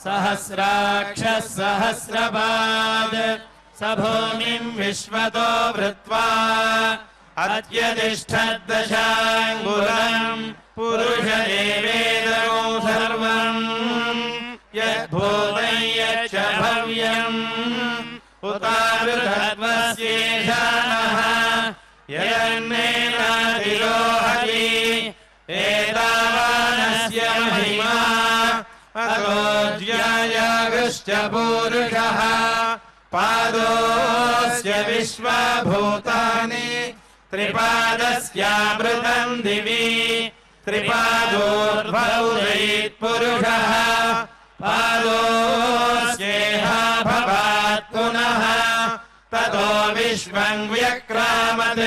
Speaker 4: सहस्राक्षः सहस्रपाद स भूमिं विश्वतो भृत्वा अत्यतिष्ठद्दशाङ्गुलम् पुरुषदेवेदगो सर्वम् यद्भूतं यच्च भव्यम् उतावृतत्वस्येषानः यन्नेनातिरोहति एतावानस्य महिमा अतो ज्यायागश्च पूरुषः पादोऽस्य विश्वभूतानि त्रिपादस्यामृतम् दिवि त्रिपादोर्ध्वौदयेत्पुरुषः पादोऽस्येह भवात् पुनः ततो विश्वम् व्यक्रामत्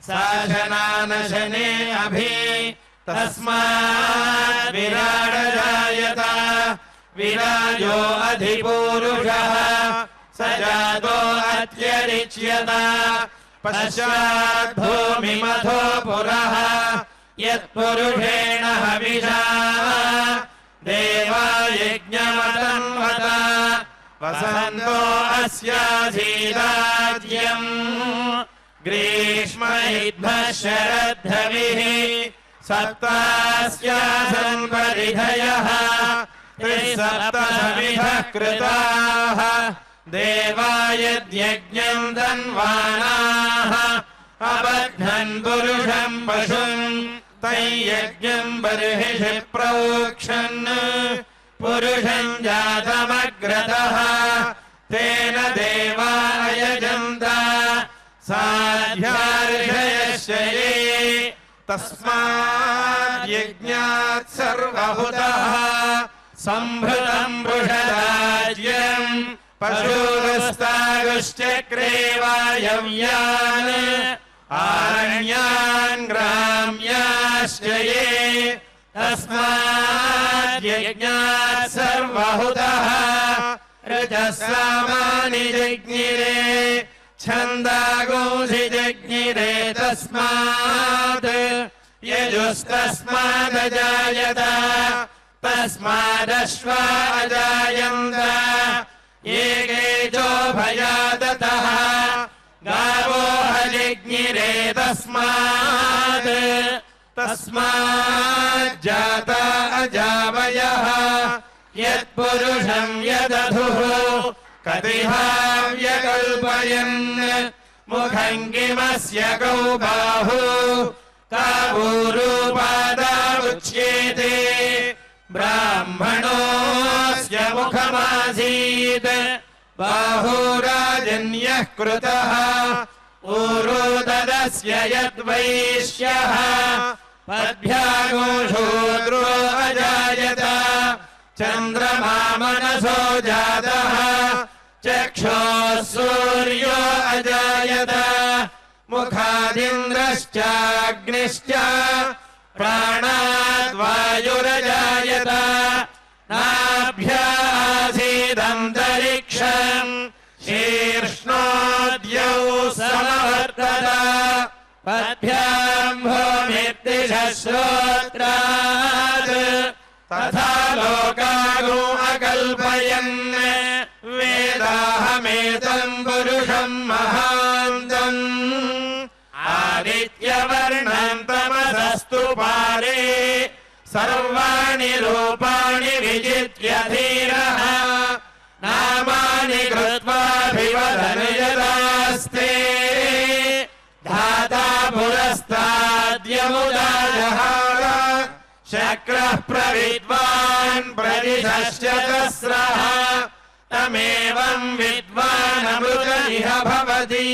Speaker 4: शासनानशने अभि तस्मात् विराडजायत विराजो अधिपूरुषः स जातो अत्यरिच्यत पश्चात् भूमिमथो पुरः यत्पुरुषेण हविषा देवा यज्ञमतन्वत वसन्तो अस्यासीदाज्यम् ग्रीष्मैद्भः शरद्धविः सप्तास्यासन् परिधयः त्रिसप्तसमिधः कृताः देवा यद्यज्ञम् धन्वानाः अबध्नन् पुरुषम् पशुम् तैयज्ञम् बर्हिषि प्रोक्षन् पुरुषम् जातमग्रतः तेन देवा यजन्त साध्यार्षयश्च ये तस्मात् यज्ञात् सर्वहुतः सम्भृतम् वृषदाज्यम् पशूरस्तागुश्चक्रे वायव्यान् आरण्यान् ग्राम्याश्च ये तस्मात् यज्ञात् सर्वहुतः रजसामानि जज्ञिरे छन्दागुंसि जज्ञिरे तस्मात् यजुस्तस्मादजायत तस्मादश्वा अजायन्त एकेजो भयादतः गावो हजज्ञिरे तस्माज्जाता अजावयः यत्पुरुषम् यदधुः कतिभाव्यकल्पयन् मुखम् किमस्य कौ बाहु कावूरूपादावुच्येते ब्राह्मणोऽस्य मुखमासीत् बाहुराजन्यः कृतः ऊरोदरस्य यद्वैश्यः पद्भ्यागो शूद्रो अजायत चन्द्रमा मनसो जातः चक्षुः सूर्यो अजायत मुखादिन्द्रश्चाग्निश्च प्राणाद्वायुरजायत नाभ्यासीदन्तरिक्षम् शीर्ष्णोद्यौ समवर्तत पद्भ्याम् भूमिर्दिशः श्रोत्रात् तथा लोकागो अकल्पयन् वेदाहमेतम् पुरुषम् महान्तम् आदित्यवर्णम् तमसस्तु पारे सर्वाणि रूपाणि विजित्य धीरः नामानि कृत्वाभिवदनयदास्ते धाता पुरस्ताद्यमुदाजहार शक्रः प्रविद्वान् प्रतिशश्चतस्रः तमेवम् विद्वानमृत इह भवति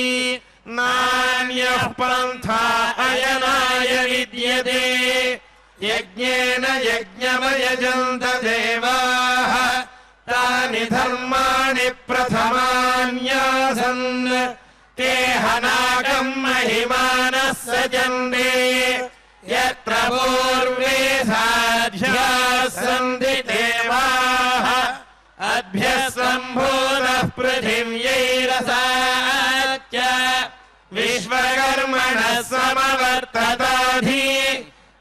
Speaker 4: नान्यः पन्था अयनाय विद्यते यज्ञेन यज्ञमयजन्त देवाः तानि धर्माणि प्रथमान्यासन् ते हनाकम् महिमानः सजन्ते यत्र पूर्वे साध्याः सन्ति देवाः अभ्यः सम्भूतः पृथिव्यैरसाच्च विश्वकर्मणः समवर्तताधि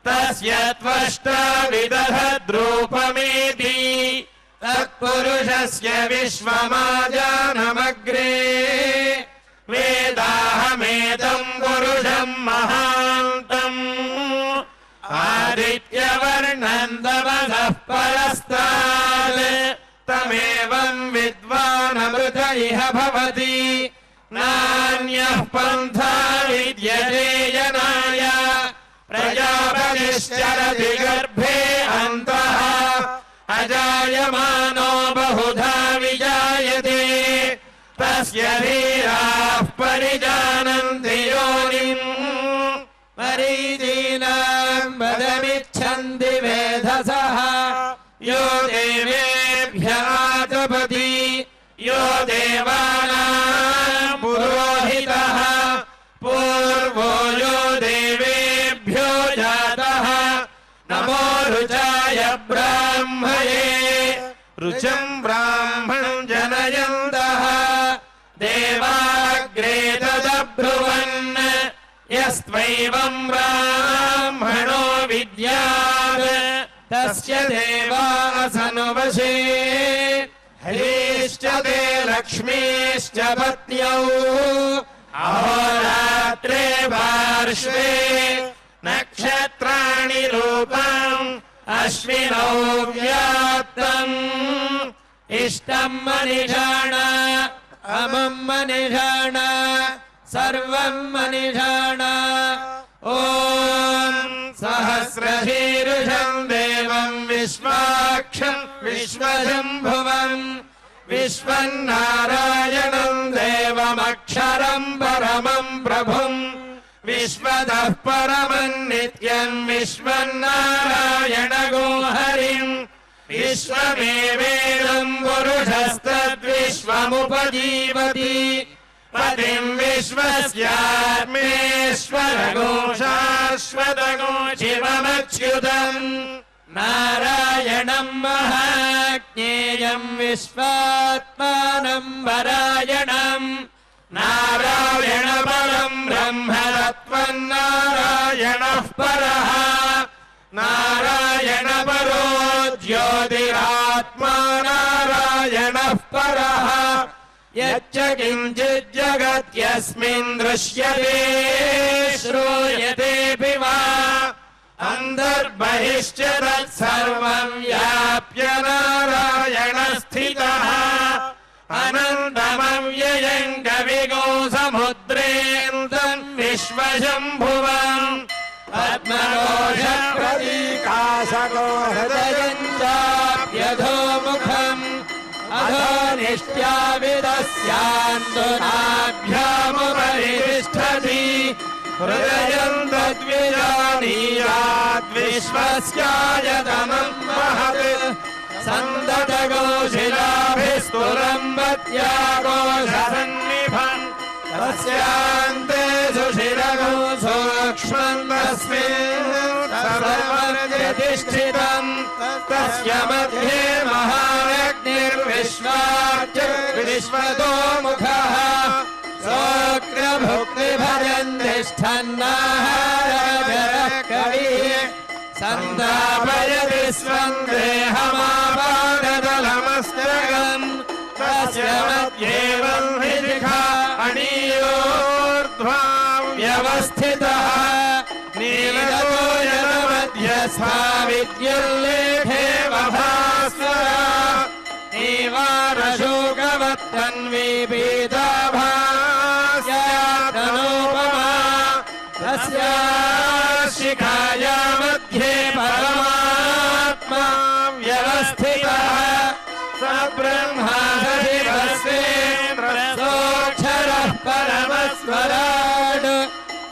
Speaker 3: तस्य त्वष्टाविदधद्रूपमेति तत्पुरुषस्य विश्वमाजानमग्रे वेदाहमेतम् पुरुषम् महान्तम् आदित्यवर्णम् तपसः परस्तात् तमेवम् विद्वानमृत इह भवति नान्यः पन्था विद्यते जनाय प्रजापतिश्चरति गर्भे अन्तः अजायमानो बहुधा विजायते तस्य धीराः परिजानन्ति योनिम् मरीचीनाम् वदमिच्छन्ति वेधसः यो देवेभ्यः तपति यो देवानाम् पुरोहितः पूर्वो यो देवेभ्यो जातः नमो रुचाय ब्राह्मये रुचम् ब्राह्मणम् जनयन्तः देवाग्रे तदब्रुवन् यस्त्वैवम् ब्राह्मणो विद्यात् तस्य देवासनुवशे हरीश्च ते लक्ष्मीश्च पत्न्यौ अहोरात्रे पार्श्वे नक्षत्राणि रूपम् अश्विनौ व्याप्तम् इष्टम् मनिषाण अमम् मनिषाण सर्वम् मनिषाण ॐ सहस्रशीर्षम् देवम् विश्वाक्षम् विश्वशम्भुवम् विश्वन्नारायणम् देवमक्षरम् परमम् प्रभुम् विश्वतः परमम् नित्यम् विश्वन्नारायणगो हरिम् विश्वमेवेदम् पुरुषस्तद्विश्वमुपजीवति पतिम् विश्वस्यात्मेश्वरगो शाश्वतगो शिवमच्युतम् नारायणम् महाज्ञेयम् विश्वात्मानम् परायणम् नारायण परम् ब्रह्म तत्त्वन्नारायणः परः नारायण परो ज्योतिरात्मा नारायणः परः यच्च किञ्चिज्जगत्यस्मिन् दृश्यते श्रूयतेऽपि वा अन्तर्बहिश्च तत्सर्वम् व्याप्य नारायणस्थितः अनन्तमव्ययम् कविगो समुद्रेऽन्तम् विश्वशम्भुवम् पद्मकोशप्रतीकाशको हृदयम् चाप्यधोमुखम् अधोनिष्ट्याविदस्यान्तुनाभ्यामुपरि तिष्ठति हृदयम् तद्विजानीयाद्विश्वस्यायतनम् महत् सन्दतगोशिलाभिस्तुरम्बत्यागोशसन्निभम् तस्यान्ते सुशिरगो सूक्ष्मम् तस्मिन् सर्वमर्यतिष्ठितम् तस्य मध्ये महारग्निर्विश्वाच्च विश्वतो मुखः सोऽग्रभुक्तिभजन् तिष्ठन्नाहारभरः कविः सन्तापयति स्वम् देहमापादतलमस्तकम् तस्य मध्येवम् हि शिखा अणीयोर्ध्वा व्यवस्थितः नीलतो यदमध्यस्था विद्युल्लेखे वभास्वरा नीवारशोकवत्तन्वी पीताभास्यातनोपमा तस्या शिखाया मध्ये परमात्मा व्यवस्थितः स ब्रह्मा सशिवस्वेन्द्रसोऽक्षरः परमस्वराट्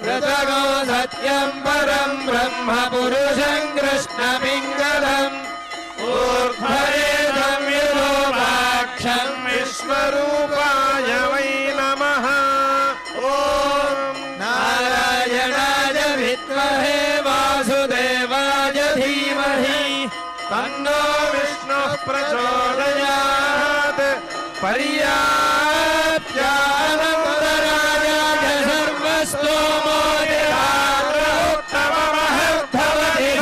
Speaker 3: ऋतगो सत्यम् परम् ब्रह्म पुरुषम् कृष्णपिङ्गलम् ऊर्ध्वरेदम् विरूपाक्षम् विश्वरूपाय वै नमः ॐ नारायणाय विद्महे वासुदेवाय धीमहि तन्नो विष्णुः प्रचोदयात् पर्याप्त्यानन्दरायाय सर्वस्तोमोदिरात्रोत्तममहद्भवति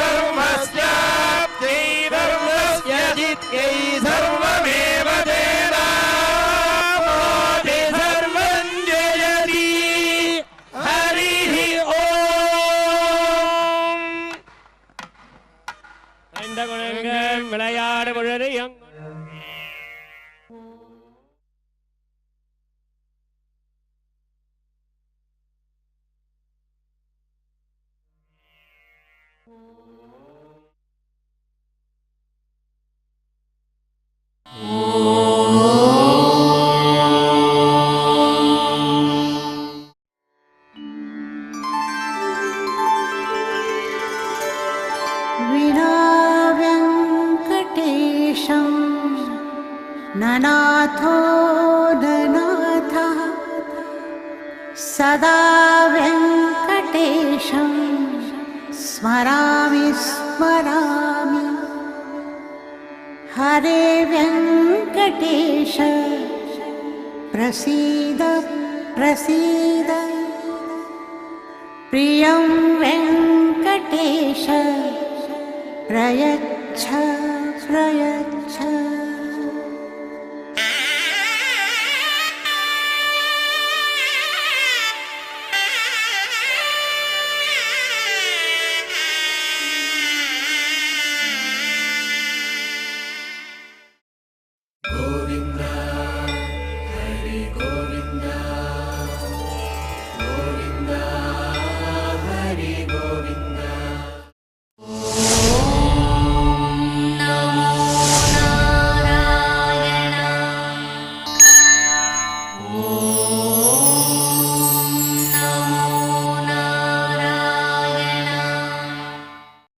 Speaker 5: विनाव्यङ्कटेशं ननाथो ननाथः सदा व्यङ्कटेशं स्मरामि स्मरामि हरे व्यङ्कटेश प्रसीद प्रसीद प्रियं वेङ्कटेश प्रयच्छ प्रयच्छ।